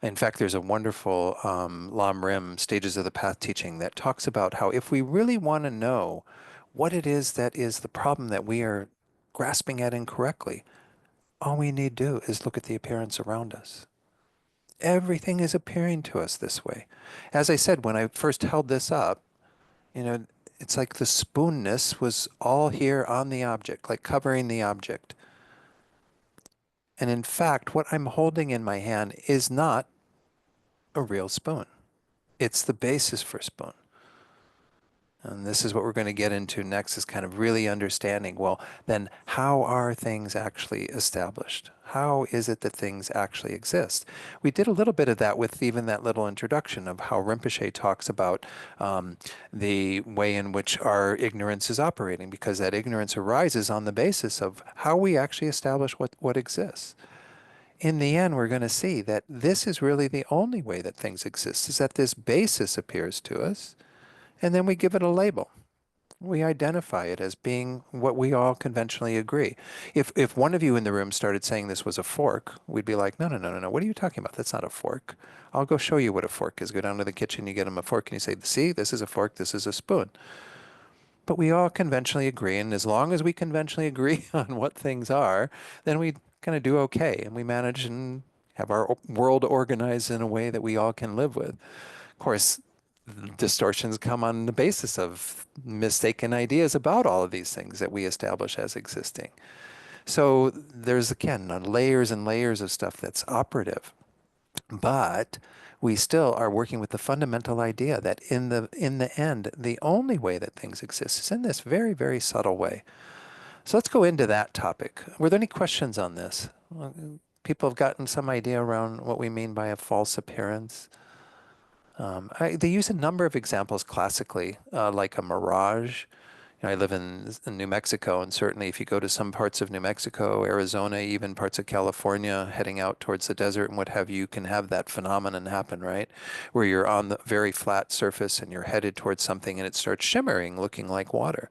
[SPEAKER 1] In fact, there's a wonderful Lam Rim Stages of the Path teaching that talks about how if we really want to know what it is that is the problem that we are grasping at incorrectly, all we need to do is look at the appearance around us. Everything is appearing to us this way. As I said, when I first held this up, it's like the spoonness was all here on the object, like covering the object. And in fact, what I'm holding in my hand is not a real spoon. It's the basis for spoon. And this is what we're going to get into next, is kind of really understanding, well, then how are things actually established? How is it that things actually exist? We did a little bit of that with even that little introduction of how Rinpoche talks about the way in which our ignorance is operating, because that ignorance arises on the basis of how we actually establish what exists. In the end, we're going to see that this is really the only way that things exist, is that this basis appears to us, and then we give it a label. We identify it as being what we all conventionally agree. If one of you in the room started saying this was a fork, we'd be like, no, no, no, no, no. What are you talking about? That's not a fork. I'll go show you what a fork is. Go down to the kitchen, you get them a fork, and you say, see, this is a fork, this is a spoon. But we all conventionally agree, and as long as we conventionally agree on what things are, then we kind of do okay, and we manage and have our world organized in a way that we all can live with. Of course, distortions come on the basis of mistaken ideas about all of these things that we establish as existing. So there's, again, layers and layers of stuff that's operative. But we still are working with the fundamental idea that in the end, the only way that things exist is in this very, very subtle way. So let's go into that topic. Were there any questions on this? People have gotten some idea around what we mean by a false appearance. They use a number of examples classically, like a mirage. I live in New Mexico, and certainly if you go to some parts of New Mexico, Arizona, even parts of California, heading out towards the desert and what have you, you can have that phenomenon happen, right? Where you're on the very flat surface and you're headed towards something and it starts shimmering, looking like water.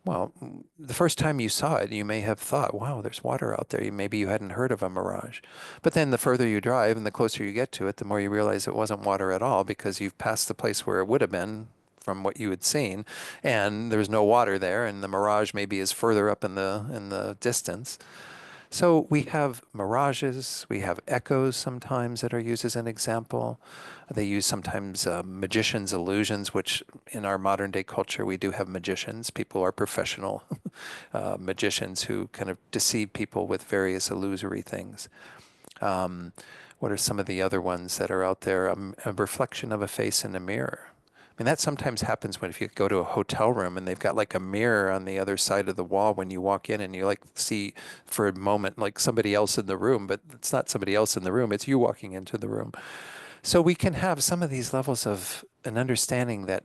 [SPEAKER 1] Well, the first time you saw it, you may have thought, wow, there's water out there. Maybe you hadn't heard of a mirage. But then the further you drive and the closer you get to it, the more you realize it wasn't water at all, because you've passed the place where it would have been from what you had seen, and there's no water there, and the mirage maybe is further up in the distance. So we have mirages, we have echoes sometimes that are used as an example. They use sometimes magicians' illusions, which in our modern day culture, we do have magicians. People are professional magicians who kind of deceive people with various illusory things. What are some of the other ones that are out there? A reflection of a face in a mirror. I mean, that sometimes happens when if you go to a hotel room and they've got like a mirror on the other side of the wall when you walk in, and you like see for a moment like somebody else in the room, but it's not somebody else in the room, it's you walking into the room. So we can have some of these levels of an understanding that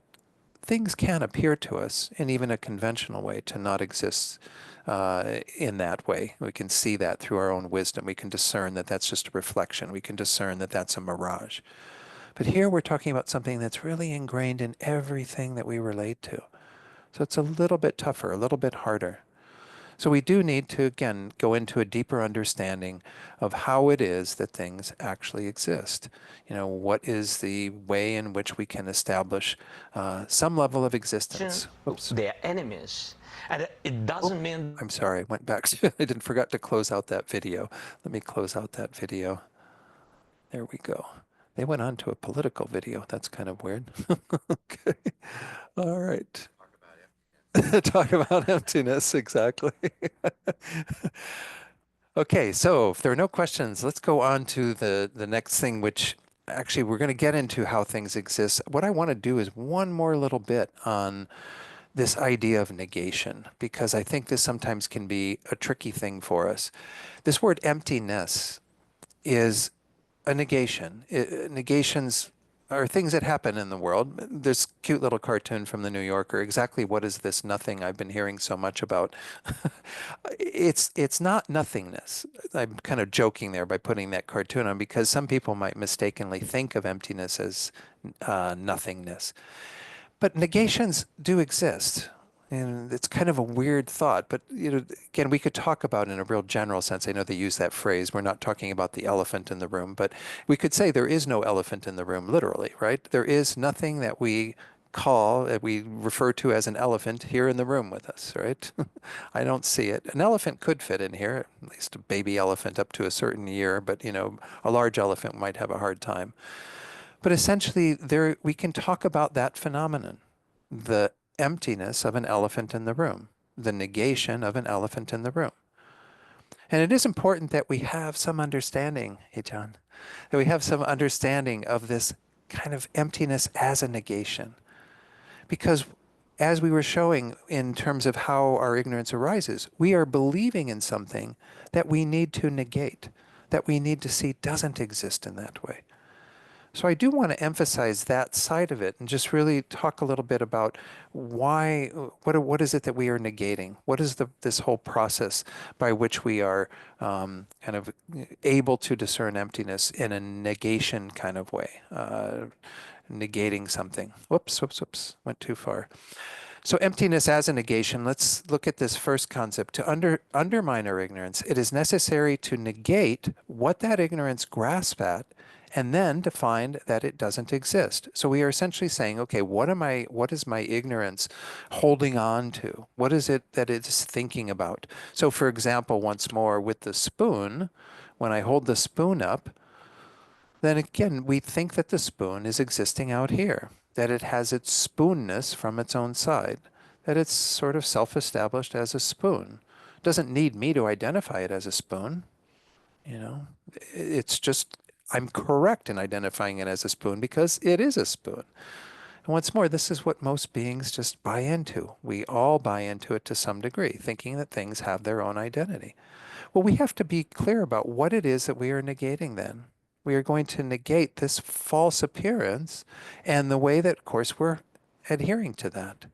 [SPEAKER 1] things can appear to us in even a conventional way to not exist in that way. We can see that through our own wisdom. We can discern that that's just a reflection. We can discern that that's a mirage. But here we're talking about something that's really ingrained in everything that we relate to. So it's a little bit tougher, a little bit harder. So we do need to, again, go into a deeper understanding of how it is that things actually exist. What is the way in which we can establish some level of existence? Oops.
[SPEAKER 5] They're enemies. And it doesn't mean...
[SPEAKER 1] I'm sorry, I went back. I forgot to close out that video. Let me close out that video. There we go. They went on to a political video. That's kind of weird. Okay. All right. Talk about emptiness, exactly. Okay, so if there are no questions, let's go on to the next thing, which actually we're going to get into how things exist. What I want to do is one more little bit on this idea of negation, because I think this sometimes can be a tricky thing for us. This word emptiness is a negation. Negations are things that happen in the world. This cute little cartoon from the New Yorker, exactly what is this nothing I've been hearing so much about? It's not nothingness. I'm kind of joking there by putting that cartoon on, because some people might mistakenly think of emptiness as nothingness. But negations do exist. And it's kind of a weird thought, but again, we could talk about it in a real general sense. I know they use that phrase. We're not talking about the elephant in the room, but we could say there is no elephant in the room, literally, right? There is nothing that we refer to as an elephant here in the room with us, right? I don't see it. An elephant could fit in here, at least a baby elephant up to a certain year, but a large elephant might have a hard time. But essentially, we can talk about that phenomenon, the emptiness of an elephant in the room, the negation of an elephant in the room. And it is important that we have some understanding, hey John, that we have some understanding of this kind of emptiness as a negation. Because as we were showing in terms of how our ignorance arises, we are believing in something that we need to negate, that we need to see doesn't exist in that way. So I do want to emphasize that side of it and just really talk a little bit about why, what is it that we are negating? What is this whole process by which we are kind of able to discern emptiness in a negation kind of way, negating something. Whoops, went too far. So emptiness as a negation, let's look at this first concept. To undermine our ignorance, it is necessary to negate what that ignorance grasps at and then to find that it doesn't exist. So we are essentially saying, okay, what is my ignorance holding on to? What is it that it's thinking about? So for example, once more with the spoon, when I hold the spoon up, then again, we think that the spoon is existing out here, that it has its spoonness from its own side, that it's sort of self-established as a spoon. It doesn't need me to identify it as a spoon. You know, it's just, I'm correct in identifying it as a spoon because it is a spoon. And once more, this is what most beings just buy into. We all buy into it to some degree, thinking that things have their own identity. Well, we have to be clear about what it is that we are negating then. We are going to negate this false appearance and the way that, of course, we're adhering to that.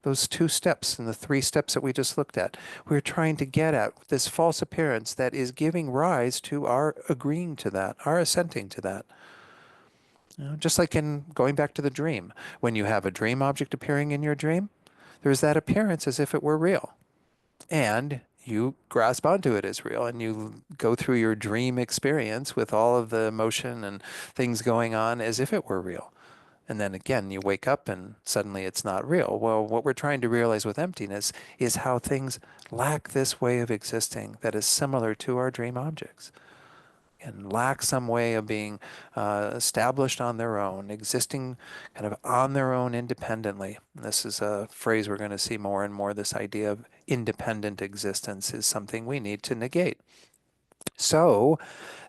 [SPEAKER 1] Those two steps and the three steps that we just looked at. We're trying to get at this false appearance that is giving rise to our agreeing to that, our assenting to that. You know, just like in going back to the dream, when you have a dream object appearing in your dream, there's that appearance as if it were real. And you grasp onto it as real and you go through your dream experience with all of the emotion and things going on as if it were real. And then again, you wake up and suddenly it's not real. Well, what we're trying to realize with emptiness is how things lack this way of existing that is similar to our dream objects and lack some way of being established on their own, existing kind of on their own independently. And this is a phrase we're going to see more and more. This idea of independent existence is something we need to negate. So,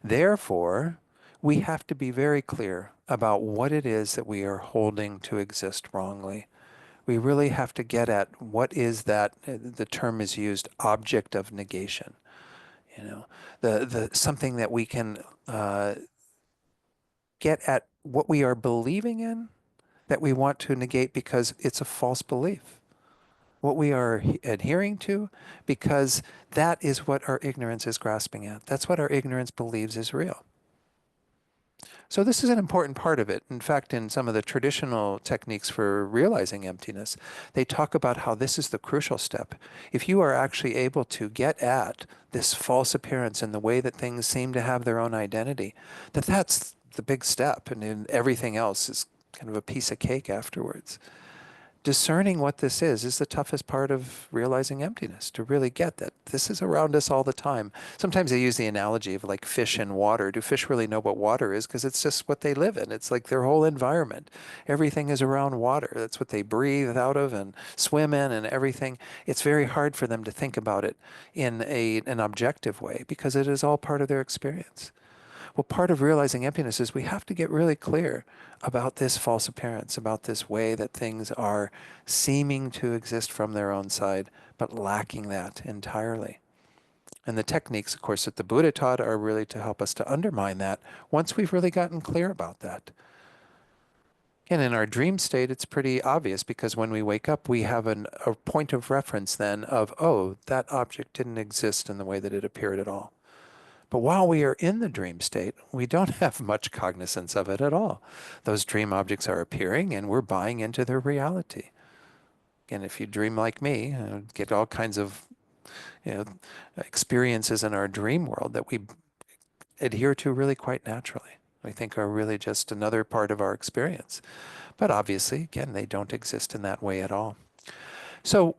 [SPEAKER 1] therefore, we have to be very clear about what it is that we are holding to exist wrongly. We really have to get at what is that, the term is used, object of negation. You know, the something that we can get at what we are believing in that we want to negate because it's a false belief. What we are adhering to because that is what our ignorance is grasping at. That's what our ignorance believes is real. So this is an important part of it. In fact, in some of the traditional techniques for realizing emptiness, they talk about how this is the crucial step. If you are actually able to get at this false appearance and the way that things seem to have their own identity, that's the big step, and then everything else is kind of a piece of cake afterwards. Discerning what this is the toughest part of realizing emptiness, to really get that this is around us all the time. Sometimes they use the analogy of like fish in water. Do fish really know what water is? Because it's just what they live in. It's like their whole environment. Everything is around water. That's what they breathe out of and swim in and everything. It's very hard for them to think about it in an objective way because it is all part of their experience. Well, part of realizing emptiness is we have to get really clear about this false appearance, about this way that things are seeming to exist from their own side, but lacking that entirely. And the techniques, of course, that the Buddha taught are really to help us to undermine that once we've really gotten clear about that. And in our dream state, it's pretty obvious because when we wake up, we have a point of reference then of, oh, that object didn't exist in the way that it appeared at all. But while we are in the dream state, we don't have much cognizance of it at all. Those dream objects are appearing and we're buying into their reality. And if you dream like me, get all kinds of experiences in our dream world that we adhere to really quite naturally. We think are really just another part of our experience. But obviously, again, they don't exist in that way at all. So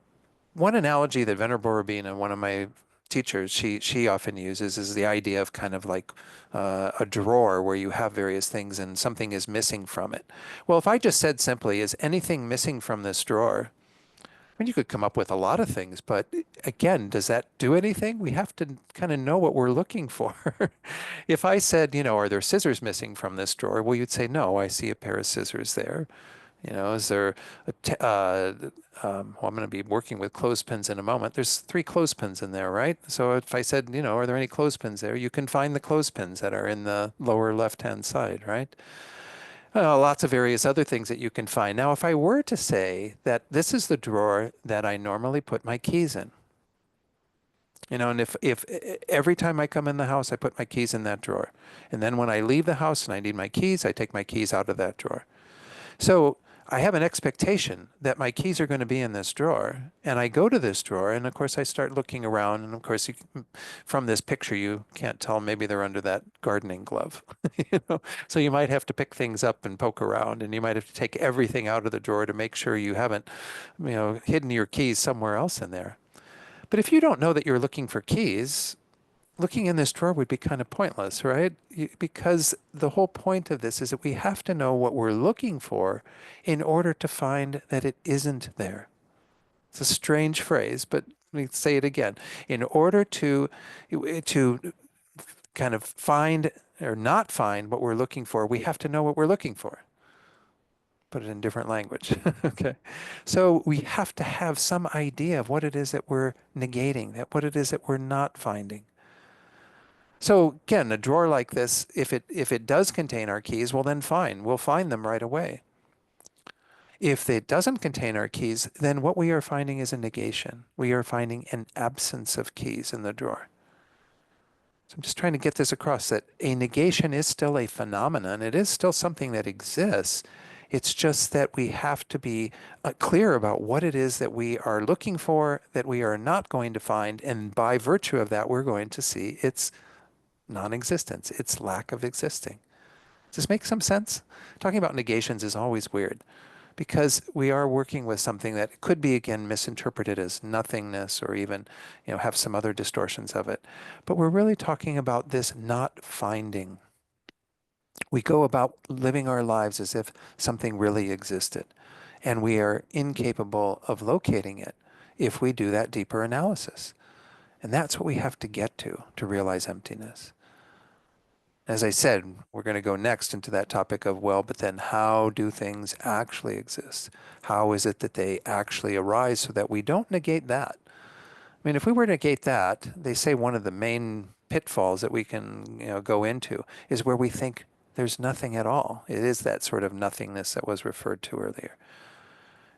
[SPEAKER 1] one analogy that Venerable Rabina, one of my teachers, she often uses is the idea of kind of like a drawer where you have various things and something is missing from it. Well, if I just said simply, is anything missing from this drawer? I mean, you could come up with a lot of things, but again, does that do anything? We have to kind of know what we're looking for. If I said, are there scissors missing from this drawer? Well, you'd say, no, I see a pair of scissors there. You know, is there well, I'm going to be working with clothespins in a moment. There's 3 clothespins in there, right? So if I said, you know, are there any clothespins there? You can find the clothespins that are in the lower left-hand side, right? Lots of various other things that you can find. Now, if I were to say that this is the drawer that I normally put my keys in, you know, and if every time I come in the house, I put my keys in that drawer. And then when I leave the house and I need my keys, I take my keys out of that drawer. So I have an expectation that my keys are going to be in this drawer. And I go to this drawer, and of course, I start looking around. And of course, from this picture, you can't tell. Maybe they're under that gardening glove, you know. So you might have to pick things up and poke around, and you might have to take everything out of the drawer to make sure you haven't, you know, hidden your keys somewhere else in there. But if you don't know that you're looking for keys, looking in this drawer would be kind of pointless, right? Because the whole point of this is that we have to know what we're looking for in order to find that it isn't there. It's a strange phrase, but let me say it again. In order to kind of find or not find what we're looking for, we have to know what we're looking for. Put it in different language. Okay. So we have to have some idea of what it is that we're negating, that what it is that we're not finding. So again, a drawer like this, if it does contain our keys, well then fine, we'll find them right away. If it doesn't contain our keys, then what we are finding is a negation. We are finding an absence of keys in the drawer. So I'm just trying to get this across, that a negation is still a phenomenon. It is still something that exists. It's just that we have to be clear about what it is that we are looking for, that we are not going to find. And by virtue of that, we're going to see its non-existence, its lack of existing. Does this make some sense? Talking about negations is always weird because we are working with something that could be, again, misinterpreted as nothingness or even, you know, have some other distortions of it. But we're really talking about this not finding. We go about living our lives as if something really existed, and we are incapable of locating it if we do that deeper analysis. And that's what we have to get to realize emptiness. As I said, we're going to go next into that topic of, well, but then how do things actually exist? How is it that they actually arise so that we don't negate that? I mean, if we were to negate that, they say one of the main pitfalls that we can, you know, go into is where we think there's nothing at all. It is that sort of nothingness that was referred to earlier.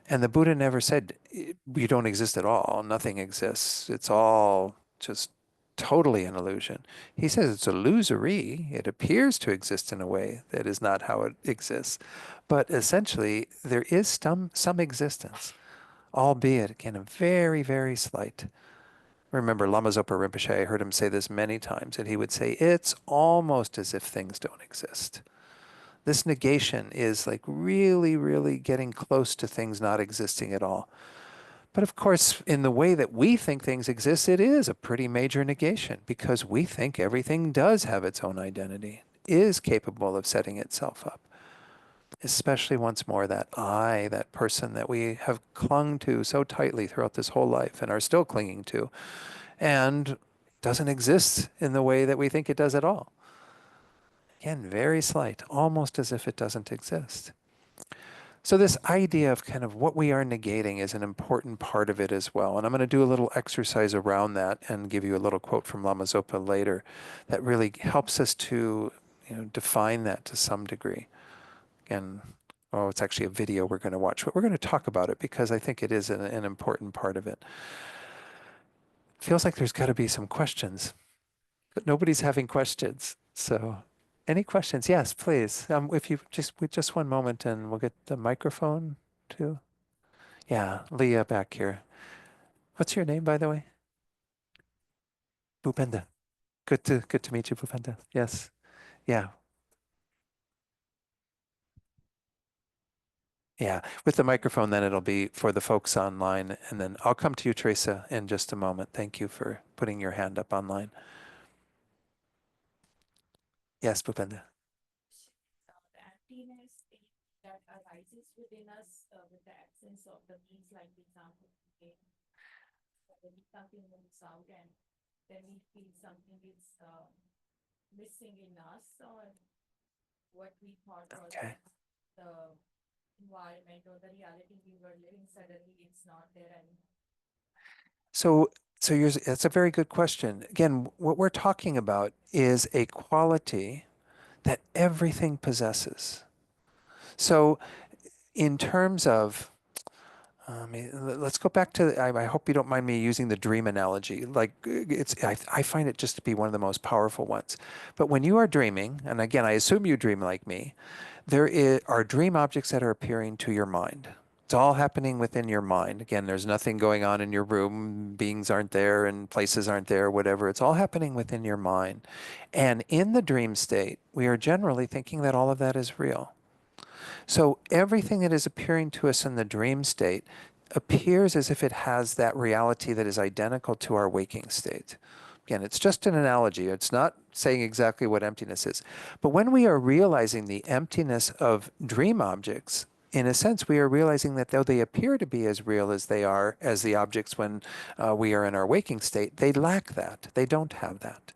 [SPEAKER 1] And the Buddha never said you don't exist at all. Nothing exists. It's all just totally an illusion. He says it's illusory. It appears to exist in a way that is not how it exists. But essentially, there is some existence, albeit again a very, very slight. Remember Lama Zopa Rinpoche, I heard him say this many times, and he would say, it's almost as if things don't exist. This negation is like really, really getting close to things not existing at all. But of course, in the way that we think things exist, it is a pretty major negation because we think everything does have its own identity, is capable of setting itself up. Especially once more that I, that person that we have clung to so tightly throughout this whole life and are still clinging to, and doesn't exist in the way that we think it does at all. Again, very slight, almost as if it doesn't exist. So this idea of kind of what we are negating is an important part of it as well. And I'm going to do a little exercise around that and give you a little quote from Lama Zopa later that really helps us to, you know, define that to some degree. And oh, it's actually a video we're going to watch, but we're going to talk about it because I think it is an important part of it. Feels like there's got to be some questions, but nobody's having questions. So any questions? Yes, please. If you just one moment and we'll get the microphone too. Yeah, Leah back here. What's your name, by the way? Bhupenda. Good to meet you, Bhupenda. Yes. Yeah. Yeah. With the microphone, then it'll be for the folks online. And then I'll come to you, Teresa, in just a moment. Thank you for putting your hand up online. Yes, Bhupenda.
[SPEAKER 6] The emptiness that arises within us with the absence of the means, like the example we gave, when something moves out and then we feel something is missing in us, or what we thought was
[SPEAKER 1] Okay.
[SPEAKER 6] the environment or the reality we were living, suddenly it's not there anymore.
[SPEAKER 1] So, that's a very good question. Again, what we're talking about is a quality that everything possesses. So, in terms of, let's go back to, I hope you don't mind me using the dream analogy. Like, I find it just to be one of the most powerful ones. But when you are dreaming, and again, I assume you dream like me, are dream objects that are appearing to your mind. It's all happening within your mind. Again, there's nothing going on in your room. Beings aren't there and places aren't there, whatever. It's all happening within your mind. And in the dream state, we are generally thinking that all of that is real. So everything that is appearing to us in the dream state appears as if it has that reality that is identical to our waking state. Again, it's just an analogy. It's not saying exactly what emptiness is. But when we are realizing the emptiness of dream objects, in a sense, we are realizing that though they appear to be as real as they are as the objects when we are in our waking state, they lack that. They don't have that.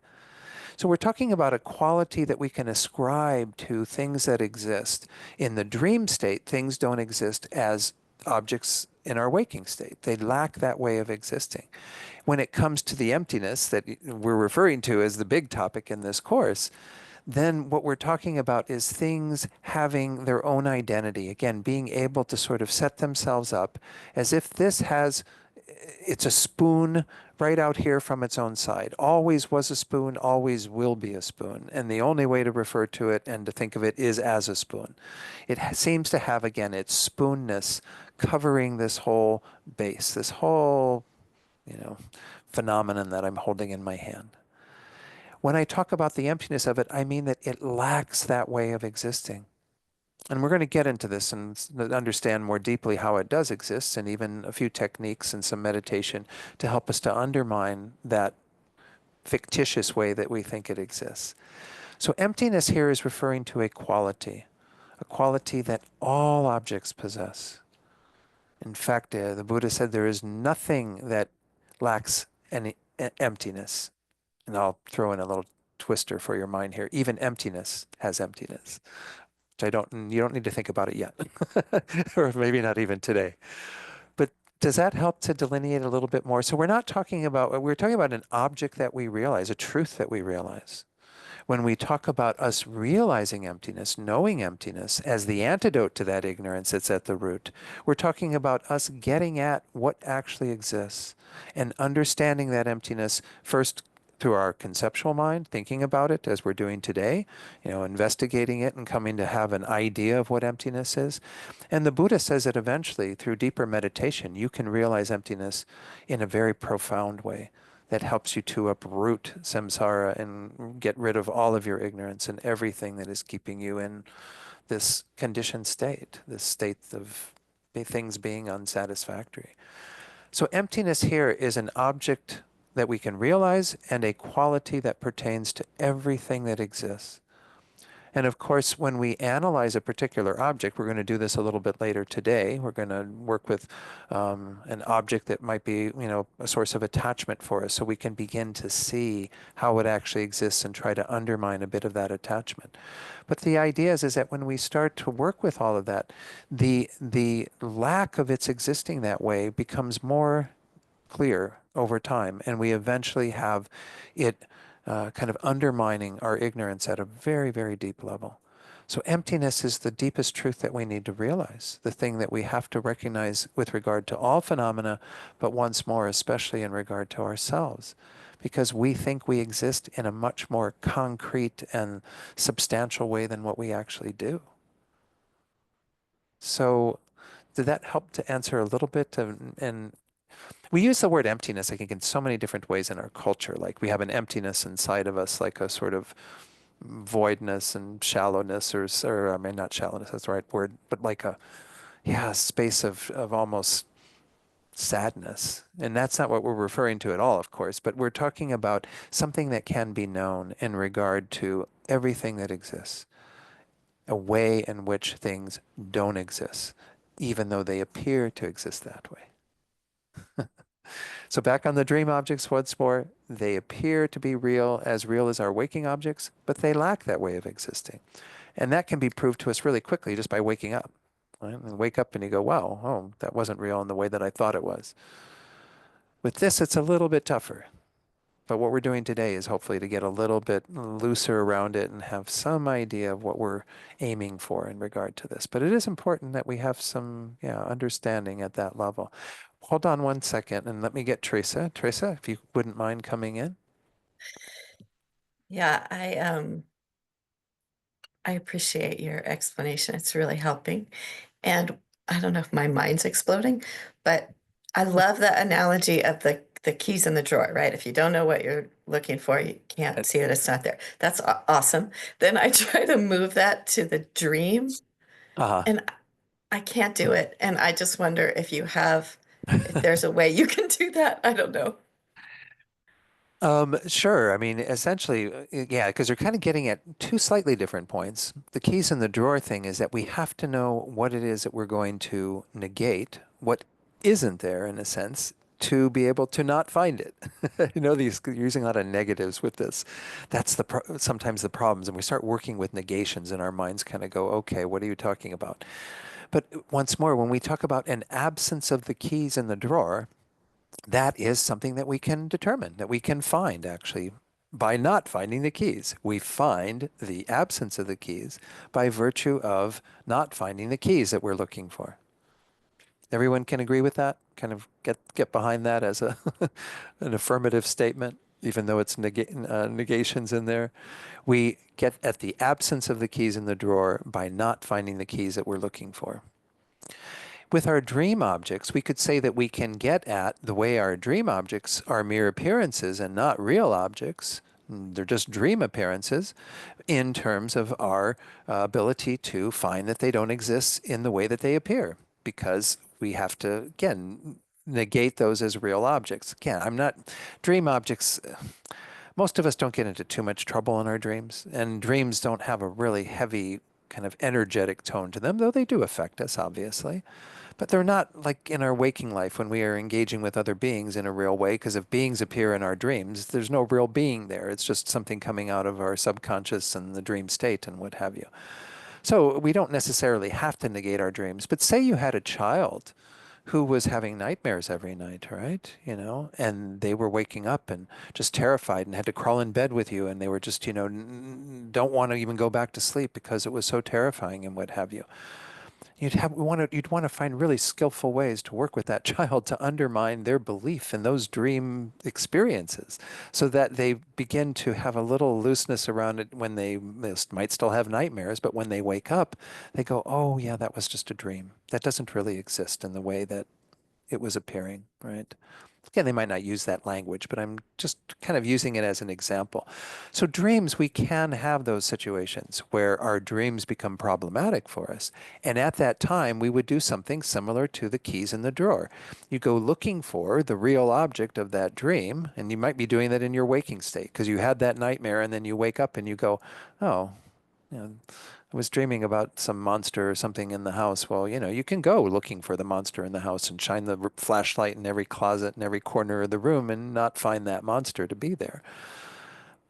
[SPEAKER 1] So we're talking about a quality that we can ascribe to things that exist. In the dream state, things don't exist as objects in our waking state. They lack that way of existing. When it comes to the emptiness that we're referring to as the big topic in this course, then what we're talking about is things having their own identity. Again, being able to sort of set themselves up as if it's a spoon right out here from its own side. Always was a spoon, always will be a spoon. And the only way to refer to it and to think of it is as a spoon. It seems to have, again, its spoonness covering this whole base, this whole, phenomenon that I'm holding in my hand. When I talk about the emptiness of it, I mean that it lacks that way of existing. And we're going to get into this and understand more deeply how it does exist, and even a few techniques and some meditation to help us to undermine that fictitious way that we think it exists. So emptiness here is referring to a quality that all objects possess. In fact, the Buddha said there is nothing that lacks any emptiness. And I'll throw in a little twister for your mind here. Even emptiness has emptiness. You don't need to think about it yet, or maybe not even today. But does that help to delineate a little bit more? So we're talking about an object that we realize, a truth that we realize. When we talk about us realizing emptiness, knowing emptiness as the antidote to that ignorance that's at the root, we're talking about us getting at what actually exists and understanding that emptiness first through our conceptual mind, thinking about it as we're doing today, investigating it and coming to have an idea of what emptiness is. And the Buddha says that eventually, through deeper meditation, you can realize emptiness in a very profound way that helps you to uproot samsara and get rid of all of your ignorance and everything that is keeping you in this conditioned state, this state of things being unsatisfactory. So emptiness here is an object that we can realize and a quality that pertains to everything that exists. And of course, when we analyze a particular object, we're going to do this a little bit later today. We're going to work with an object that might be, a source of attachment for us, so we can begin to see how it actually exists and try to undermine a bit of that attachment. But the idea is that when we start to work with all of that, the lack of its existing that way becomes more clear over time, and we eventually have it kind of undermining our ignorance at a very, very deep level. So emptiness is the deepest truth that we need to realize, the thing that we have to recognize with regard to all phenomena, but once more, especially in regard to ourselves, because we think we exist in a much more concrete and substantial way than what we actually do. So did that help to answer a little bit? And we use the word emptiness, I think, in so many different ways in our culture. Like we have an emptiness inside of us, like a sort of voidness and shallowness, or I mean, not shallowness, that's the right word, but like a space of almost sadness. And that's not what we're referring to at all, of course, but we're talking about something that can be known in regard to everything that exists, a way in which things don't exist, even though they appear to exist that way. So back on the dream objects once more, they appear to be real as our waking objects, but they lack that way of existing. And that can be proved to us really quickly just by waking up. right? And wake up and you go, wow, oh, that wasn't real in the way that I thought it was. With this, it's a little bit tougher. But what we're doing today is hopefully to get a little bit looser around it and have some idea of what we're aiming for in regard to this. But it is important that we have some, understanding at that level. Hold on one second and let me get Teresa. Teresa, if you wouldn't mind coming in.
[SPEAKER 7] Yeah, I appreciate your explanation. It's really helping. And I don't know if my mind's exploding, but I love the analogy of the keys in the drawer, right? If you don't know what you're looking for, you can't see that it's not there. That's awesome. Then I try to move that to the dream,
[SPEAKER 1] Uh-huh.
[SPEAKER 7] and I can't do it. And I just wonder if there's a way you can do that. I don't know.
[SPEAKER 1] Sure. I mean, essentially, yeah, because they're kind of getting at two slightly different points. The keys in the drawer thing is that we have to know what it is that we're going to negate, what isn't there in a sense, to be able to not find it. You're using a lot of negatives with this. That's sometimes the problems. And we start working with negations and our minds kind of go, okay, what are you talking about? But once more, when we talk about an absence of the keys in the drawer, that is something that we can determine, that we can find actually by not finding the keys. We find the absence of the keys by virtue of not finding the keys that we're looking for. Everyone can agree with that? Kind of get behind that as a an affirmative statement, even though it's negations in there. We get at the absence of the keys in the drawer by not finding the keys that we're looking for. With our dream objects, we could say that we can get at the way our dream objects are mere appearances and not real objects. They're just dream appearances in terms of our ability to find that they don't exist in the way that they appear, because we have to, again, negate those as real objects. Again, dream objects, most of us don't get into too much trouble in our dreams, and dreams don't have a really heavy kind of energetic tone to them, though they do affect us, obviously. But they're not like in our waking life when we are engaging with other beings in a real way, because if beings appear in our dreams, there's no real being there. It's just something coming out of our subconscious and the dream state and what have you. So we don't necessarily have to negate our dreams. But say you had a child who was having nightmares every night, right? And they were waking up and just terrified and had to crawl in bed with you, and they were just, don't want to even go back to sleep because it was so terrifying and what have you. You'd want to find really skillful ways to work with that child to undermine their belief in those dream experiences, so that they begin to have a little looseness around it when they might still have nightmares, but when they wake up, they go, oh yeah, that was just a dream. That doesn't really exist in the way that it was appearing, right? Again, they might not use that language, but I'm just kind of using it as an example. So dreams, we can have those situations where our dreams become problematic for us. And at that time, we would do something similar to the keys in the drawer. You go looking for the real object of that dream, and you might be doing that in your waking state because you had that nightmare, and then you wake up and you go, oh, I was dreaming about some monster or something in the house. Well, you can go looking for the monster in the house and shine the flashlight in every closet and every corner of the room and not find that monster to be there.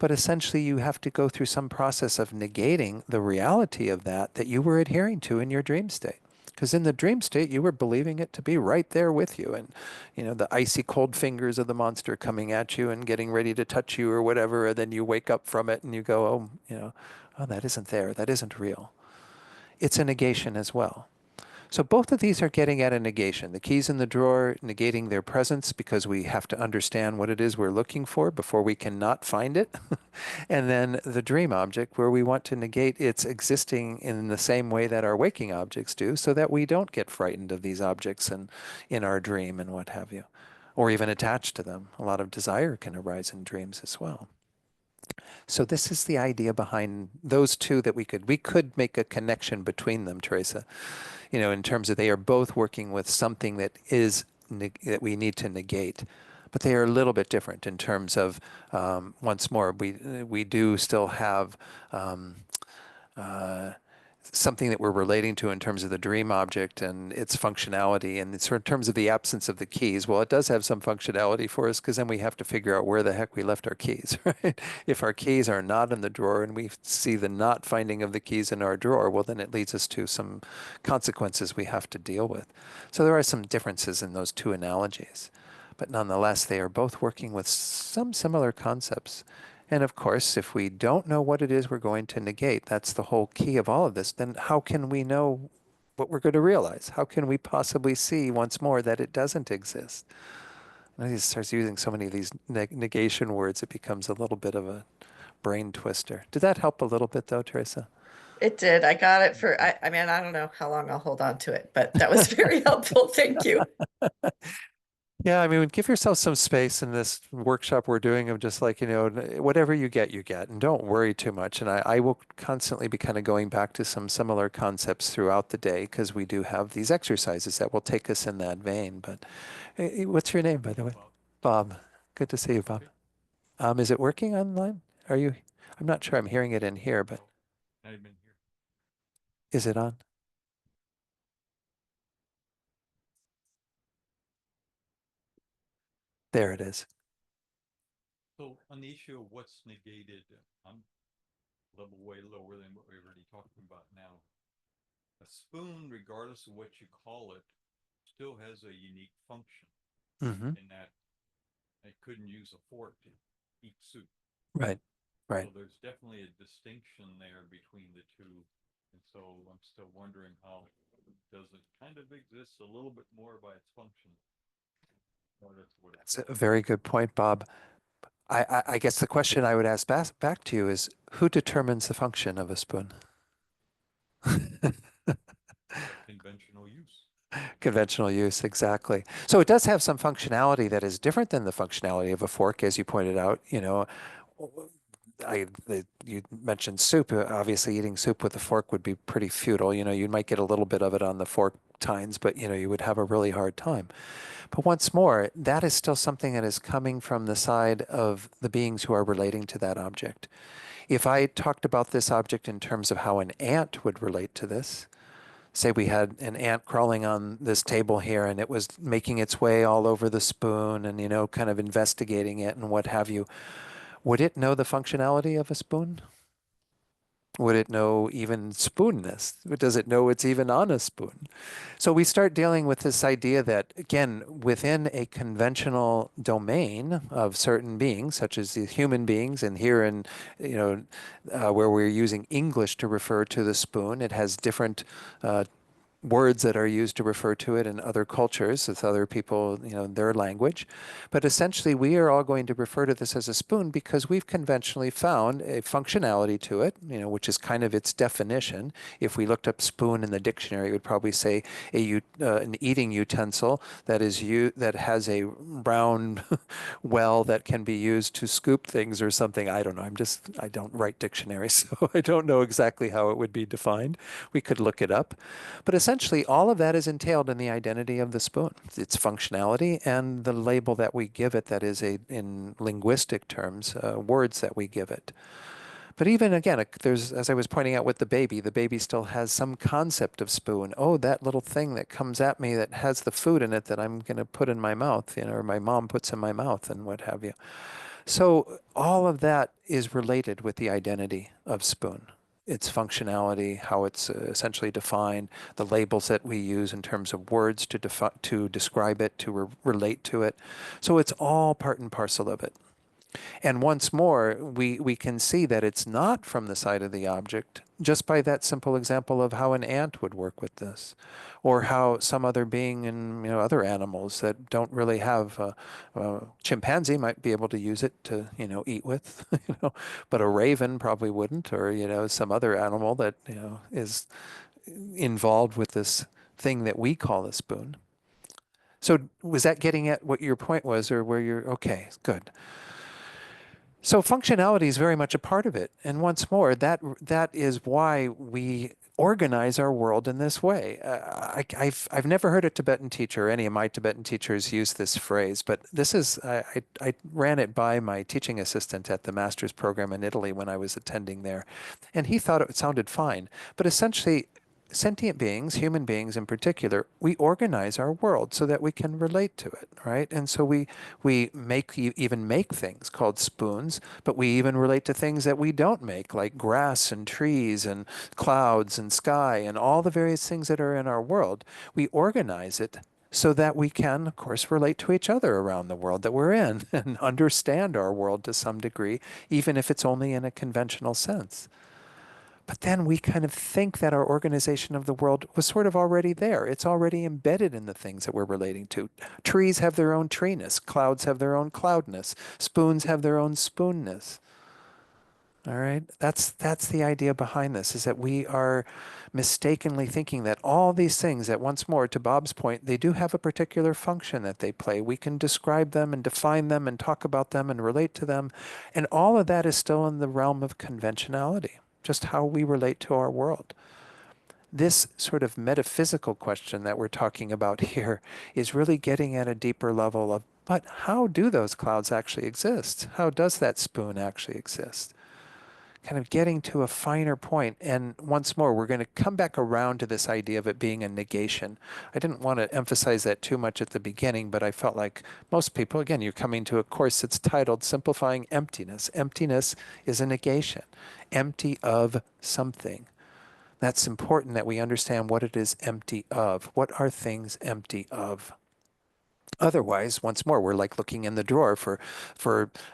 [SPEAKER 1] But essentially, you have to go through some process of negating the reality of that you were adhering to in your dream state. Because in the dream state, you were believing it to be right there with you. And, the icy cold fingers of the monster coming at you and getting ready to touch you or whatever. And then you wake up from it and you go, oh, that isn't there. That isn't real. It's a negation as well. So both of these are getting at a negation. The keys in the drawer negating their presence because we have to understand what it is we're looking for before we can not find it. And then the dream object where we want to negate its existing in the same way that our waking objects do, so that we don't get frightened of these objects in our dream and what have you, or even attached to them. A lot of desire can arise in dreams as well. So this is the idea behind those two, that we could make a connection between them, Teresa, in terms of they are both working with something that that we need to negate, but they are a little bit different in terms of, once more, we do still have something that we're relating to in terms of the dream object and its functionality. And it's in terms of the absence of the keys. Well, it does have some functionality for us because then we have to figure out where the heck we left our keys, right? If our keys are not in the drawer and we see the not finding of the keys in our drawer, well, then it leads us to some consequences we have to deal with. So there are some differences in those two analogies. But nonetheless, they are both working with some similar concepts. And of course, if we don't know what it is we're going to negate, that's the whole key of all of this, then how can we know what we're going to realize? How can we possibly see once more that it doesn't exist? And he starts using so many of these negation words, it becomes a little bit of a brain twister. Did that help a little bit though, Teresa?
[SPEAKER 7] It did. I got it for, I mean, I don't know how long I'll hold on to it, but that was very helpful. Thank you.
[SPEAKER 1] Yeah, I mean, give yourself some space in this workshop we're doing of just like, whatever you get, and don't worry too much. And I will constantly be kind of going back to some similar concepts throughout the day because we do have these exercises that will take us in that vein. But what's your name, by the way? Bob. Good to see you, Bob. Is it working online? Are you? I'm not sure I'm hearing it in here, but is it on? There it is.
[SPEAKER 8] So on the issue of what's negated, I'm a level way lower than what we're already talking about now. A spoon, regardless of what you call it, still has a unique function
[SPEAKER 1] Mm-hmm.
[SPEAKER 8] in that it couldn't use a fork to eat soup.
[SPEAKER 1] Right. Right.
[SPEAKER 8] So there's definitely a distinction there between the two. And so I'm still wondering how does it kind of exist a little bit more by its function?
[SPEAKER 1] That's a very good point, Bob. I guess the question I would ask back to you is who determines the function of a spoon?
[SPEAKER 8] Conventional use.
[SPEAKER 1] Conventional use, exactly. So it does have some functionality that is different than the functionality of a fork, as you pointed out. You mentioned soup. Obviously, eating soup with a fork would be pretty futile. You might get a little bit of it on the fork tines, but you would have a really hard time. But once more, that is still something that is coming from the side of the beings who are relating to that object. If I talked about this object in terms of how an ant would relate to this, say we had an ant crawling on this table here and it was making its way all over the spoon and, kind of investigating it and what have you, would it know the functionality of a spoon? Would it know even spoonness? Does it know it's even on a spoon? So we start dealing with this idea that, again, within a conventional domain of certain beings, such as the human beings, and here in, where we're using English to refer to the spoon, it has different words that are used to refer to it in other cultures with other people, their language. But essentially, we are all going to refer to this as a spoon because we've conventionally found a functionality to it, which is kind of its definition. If we looked up spoon in the dictionary, it would probably say an eating utensil that has a round well that can be used to scoop things or something. I don't know. I don't write dictionaries, so I don't know exactly how it would be defined. We could look it up. But essentially, all of that is entailed in the identity of the spoon, its functionality, and the label that we give it that is, in linguistic terms, words that we give it. But even again, as I was pointing out with the baby still has some concept of spoon. Oh, that little thing that comes at me that has the food in it that I'm going to put in my mouth, or my mom puts in my mouth and what have you. So all of that is related with the identity of spoon. Its functionality, how it's essentially defined, the labels that we use in terms of words to describe it, to relate to it. So it's all part and parcel of it. And once more, we can see that it's not from the side of the object just by that simple example of how an ant would work with this, or how some other being in other animals that don't really have chimpanzee might be able to use it to eat with, but a raven probably wouldn't, or some other animal that is involved with this thing that we call a spoon. So was that getting at what your point was, or where you're okay? Good. So functionality is very much a part of it. And once more, that is why we organize our world in this way. I've never heard a Tibetan teacher, any of my Tibetan teachers use this phrase, but this is, I ran it by my teaching assistant at the master's program in Italy when I was attending there, and he thought it sounded fine. But essentially, sentient beings, human beings in particular, we organize our world so that we can relate to it, right? And so we make even make things called spoons, but we even relate to things that we don't make, like grass and trees and clouds and sky and all the various things that are in our world. We organize it so that we can, of course, relate to each other around the world that we're in and understand our world to some degree, even if it's only in a conventional sense. But then we kind of think that our organization of the world was sort of already there. It's already embedded in the things that we're relating to. Trees have their own treeness, clouds have their own cloudness, spoons have their own spoonness. All right? That's the idea behind this, is that we are mistakenly thinking that all these things that, once more, to Bob's point, they do have a particular function that they play. We can describe them and define them and talk about them and relate to them. And all of that is still in the realm of conventionality, just how we relate to our world. This sort of metaphysical question that we're talking about here is really getting at a deeper level of, but how do those clouds actually exist? How does that spoon actually exist? Kind of getting to a finer point. And once more, we're going to come back around to this idea of it being a negation. I didn't want to emphasize that too much at the beginning, but I felt like most people, again, you're coming to a course that's titled Simplifying Emptiness. Emptiness is a negation, empty of something. That's important that we understand what it is empty of. What are things empty of? Otherwise, once more, we're like looking in the drawer for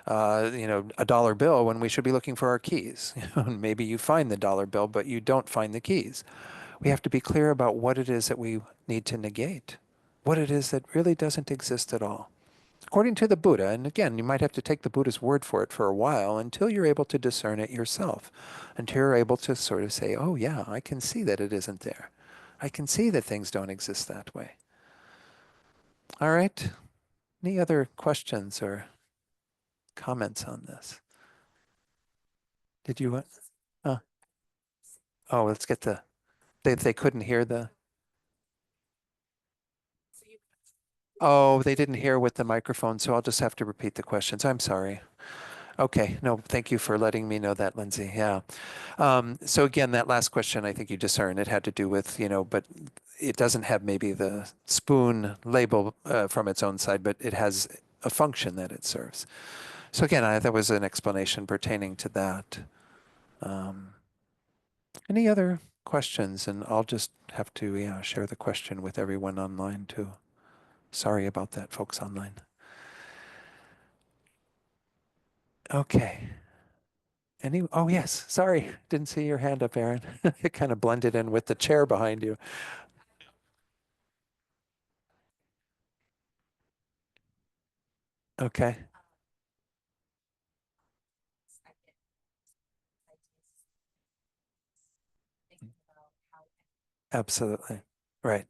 [SPEAKER 1] a dollar bill when we should be looking for our keys. Maybe you find the dollar bill, but you don't find the keys. We have to be clear about what it is that we need to negate, what it is that really doesn't exist at all. According to the Buddha, and again, you might have to take the Buddha's word for it for a while until you're able to discern it yourself, until you're able to sort of say, oh yeah, I can see that it isn't there. I can see that things don't exist that way. All right. Any other questions or comments on this? Did you? Oh, let's get they couldn't hear the. Oh, they didn't hear with the microphone, so I'll just have to repeat the questions. I'm sorry. Okay, no, thank you for letting me know that, Lindsay. Yeah. So again, that last question, I think you discerned, it had to do with, but it doesn't have maybe the spoon label from its own side, but it has a function that it serves. So again, that was an explanation pertaining to that. Any other questions? And I'll just have to share the question with everyone online too. Sorry about that, folks online. Okay. Oh, yes. Sorry. Didn't see your hand up, Aaron. It kind of blended in with the chair behind you. Okay. Absolutely. Right.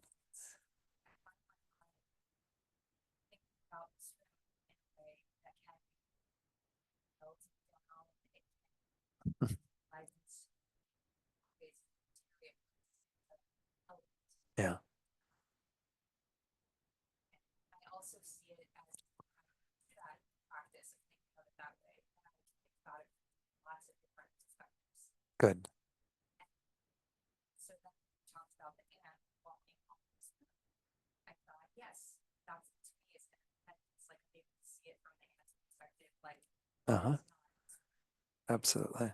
[SPEAKER 1] Yeah. Good. Uh-huh. Absolutely.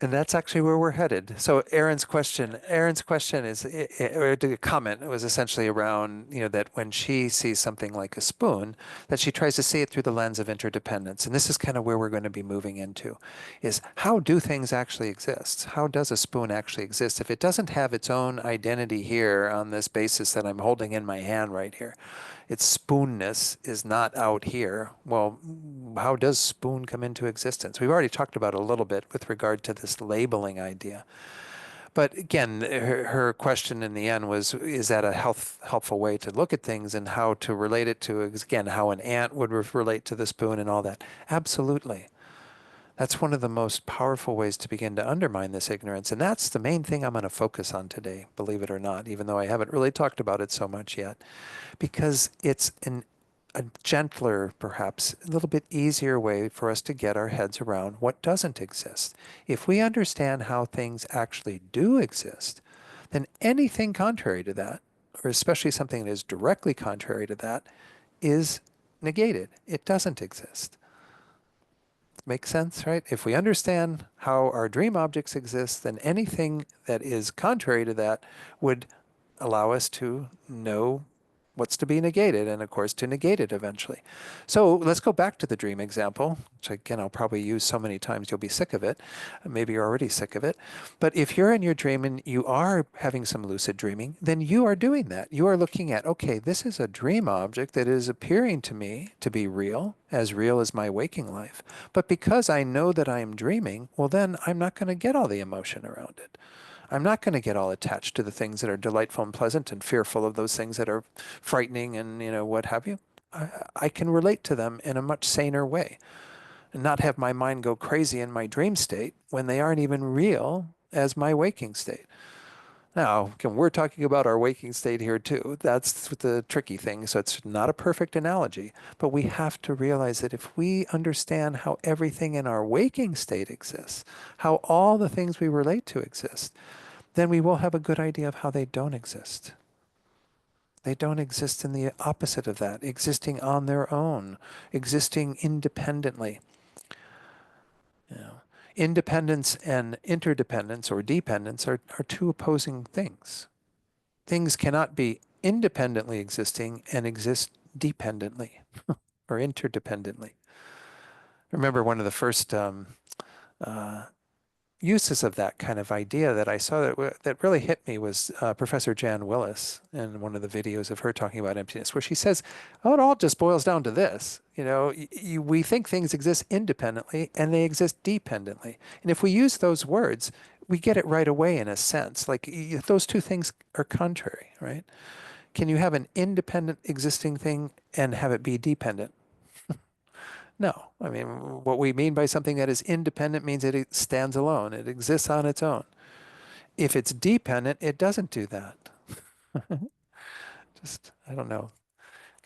[SPEAKER 1] And that's actually where we're headed. So Aaron's question is, or the comment was essentially around, that when she sees something like a spoon, that she tries to see it through the lens of interdependence. And this is kind of where we're going to be moving into, is how do things actually exist? How does a spoon actually exist? If it doesn't have its own identity here on this basis that I'm holding in my hand right here, its spoonness is not out here. Well, how does spoon come into existence? We've already talked about it a little bit with regard to this labeling idea. But again, her question in the end was, is that a helpful way to look at things and how to relate it to, again, how an ant would relate to the spoon and all that? Absolutely. That's one of the most powerful ways to begin to undermine this ignorance. And that's the main thing I'm going to focus on today, believe it or not, even though I haven't really talked about it so much yet, because it's a gentler, perhaps a little bit easier way for us to get our heads around what doesn't exist. If we understand how things actually do exist, then anything contrary to that, or especially something that is directly contrary to that, is negated. It doesn't exist. Make sense, right? If we understand how our dream objects exist, then anything that is contrary to that would allow us to know what's to be negated and, of course, to negate it eventually. So let's go back to the dream example, which again, I'll probably use so many times you'll be sick of it. Maybe you're already sick of it. But if you're in your dream and you are having some lucid dreaming, then you are doing that. You are looking at, okay, this is a dream object that is appearing to me to be real as my waking life. But because I know that I am dreaming, well, then I'm not going to get all the emotion around it. I'm not going to get all attached to the things that are delightful and pleasant and fearful of those things that are frightening and, what have you. I can relate to them in a much saner way and not have my mind go crazy in my dream state when they aren't even real as my waking state. Now, we're talking about our waking state here too. That's the tricky thing. So it's not a perfect analogy, but we have to realize that if we understand how everything in our waking state exists, how all the things we relate to exist, then we will have a good idea of how they don't exist. They don't exist in the opposite of that, existing on their own, existing independently. Independence and interdependence or dependence are two opposing things. Things cannot be independently existing and exist dependently or interdependently. Remember one of the first uses of that kind of idea that I saw that really hit me was Professor Jan Willis in one of the videos of her talking about emptiness, where she says, "Oh, it all just boils down to this. We think things exist independently and they exist dependently. And if we use those words, we get it right away in a sense. Like those two things are contrary, right? Can you have an independent existing thing and have it be dependent? No. I mean, what we mean by something that is independent means it stands alone. It exists on its own. If it's dependent, it doesn't do that. Just, I don't know,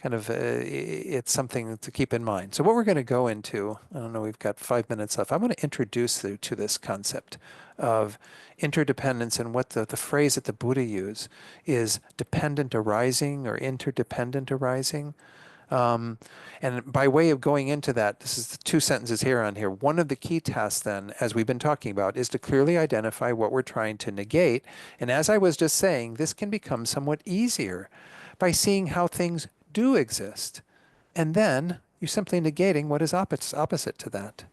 [SPEAKER 1] kind of, it's something to keep in mind. So what we're going to go into, I don't know, we've got 5 minutes left. I'm going to introduce you to this concept of interdependence, and what the phrase that the Buddha used is dependent arising or interdependent arising. And by way of going into that, this is the 2 sentences here on here. One of the key tasks then, as we've been talking about, is to clearly identify what we're trying to negate. And as I was just saying, this can become somewhat easier by seeing how things do exist. And then you're simply negating what is opposite to that.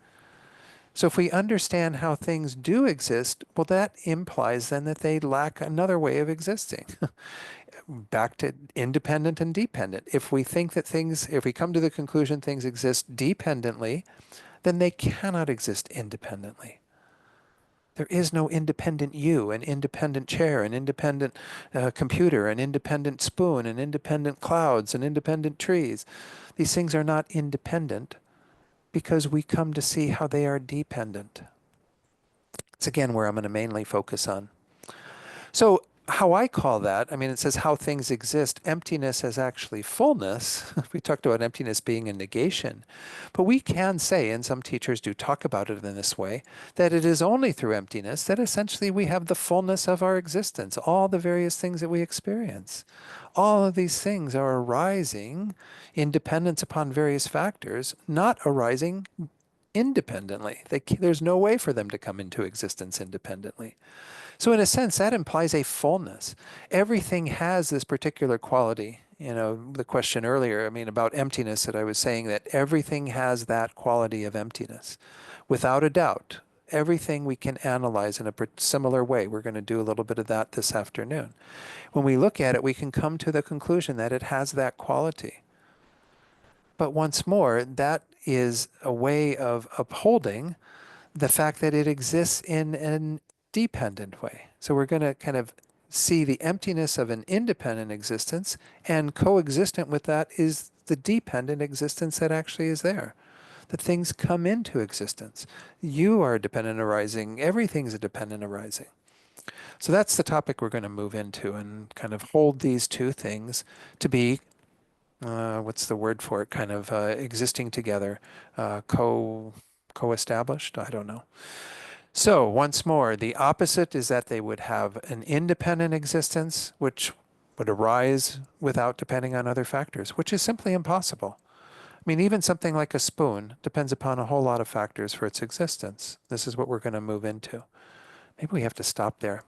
[SPEAKER 1] So if we understand how things do exist, well, that implies then that they lack another way of existing. Back to independent and dependent. If we think that if we come to the conclusion things exist dependently, then they cannot exist independently. There is no independent you, an independent chair, an independent computer, an independent spoon, an independent clouds, an independent trees. These things are not independent because we come to see how they are dependent. It's again where I'm going to mainly focus on. So how I call that, I mean, it says how things exist. Emptiness is actually fullness. We talked about emptiness being a negation. But we can say, and some teachers do talk about it in this way, that it is only through emptiness that essentially we have the fullness of our existence, all the various things that we experience. All of these things are arising in dependence upon various factors, not arising independently. There's no way for them to come into existence independently. So in a sense, that implies a fullness. Everything has this particular quality. The question earlier, I mean, about emptiness, that I was saying that everything has that quality of emptiness. Without a doubt, everything we can analyze in a similar way. We're going to do a little bit of that this afternoon. When we look at it, we can come to the conclusion that it has that quality. But once more, that is a way of upholding the fact that it exists in an dependent way. So we're going to kind of see the emptiness of an independent existence, and coexistent with that is the dependent existence that actually is there. That things come into existence. You are a dependent arising. Everything's a dependent arising. So that's the topic we're going to move into and kind of hold these two things to be, what's the word for it, kind of existing together, co-established? I don't know. So once more, the opposite is that they would have an independent existence, which would arise without depending on other factors, which is simply impossible. I mean, even something like a spoon depends upon a whole lot of factors for its existence. This is what we're going to move into. Maybe we have to stop there.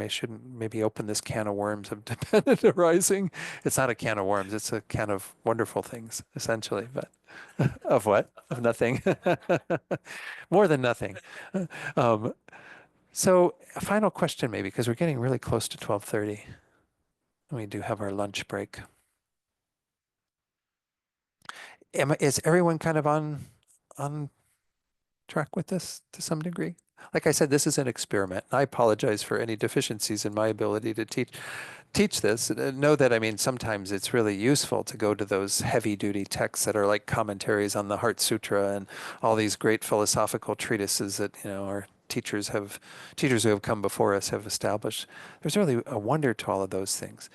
[SPEAKER 1] Shouldn't maybe open this can of worms of dependent arising. It's not a can of worms. It's a can of wonderful things, essentially. But of what? Of nothing. More than nothing. Um, so a final question, maybe, because we're getting really close to 12:30. We do have our lunch break. Is everyone kind of on track with this to some degree? Like I said, this is an experiment. I apologize for any deficiencies in my ability to teach this. Know that, I mean, sometimes it's really useful to go to those heavy duty texts that are like commentaries on the Heart Sutra and all these great philosophical treatises that, our teachers who have come before us have established. There's really a wonder to all of those things.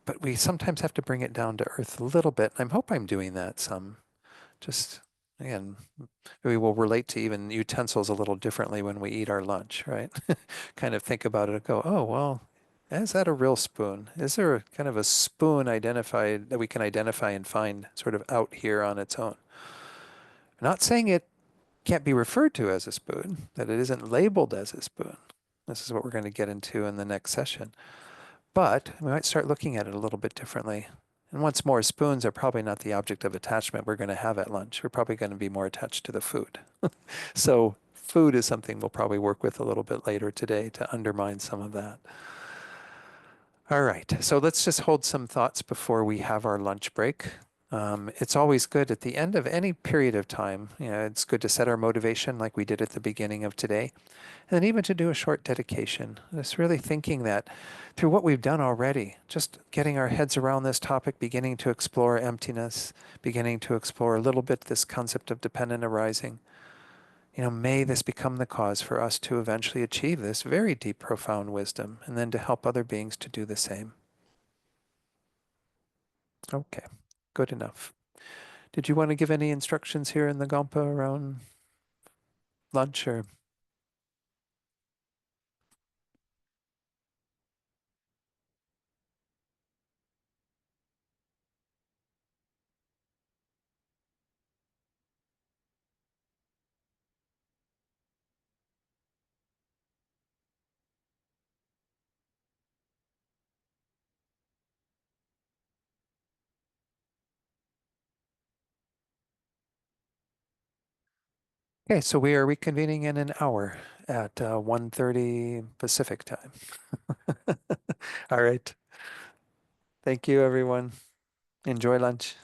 [SPEAKER 1] But we sometimes have to bring it down to earth a little bit. I hope I'm doing that some. Just, again, we will relate to even utensils a little differently when we eat our lunch, right? Kind of think about it and go, oh, well, is that a real spoon? Is there kind of a spoon identified that we can identify and find sort of out here on its own? I'm not saying it can't be referred to as a spoon, that it isn't labeled as a spoon. This is what we're going to get into in the next session. But we might start looking at it a little bit differently. And once more, spoons are probably not the object of attachment we're going to have at lunch. We're probably going to be more attached to the food. So food is something we'll probably work with a little bit later today to undermine some of that. All right, so let's just hold some thoughts before we have our lunch break. It's always good at the end of any period of time, it's good to set our motivation like we did at the beginning of today, and then even to do a short dedication. Just really thinking that through what we've done already, just getting our heads around this topic, beginning to explore emptiness, beginning to explore a little bit this concept of dependent arising. May this become the cause for us to eventually achieve this very deep, profound wisdom, and then to help other beings to do the same. Okay, good enough. Did you want to give any instructions here in the Gampa around lunch or? Okay, so we are reconvening in an hour at 1:30 Pacific time. All right. Thank you, everyone. Enjoy lunch.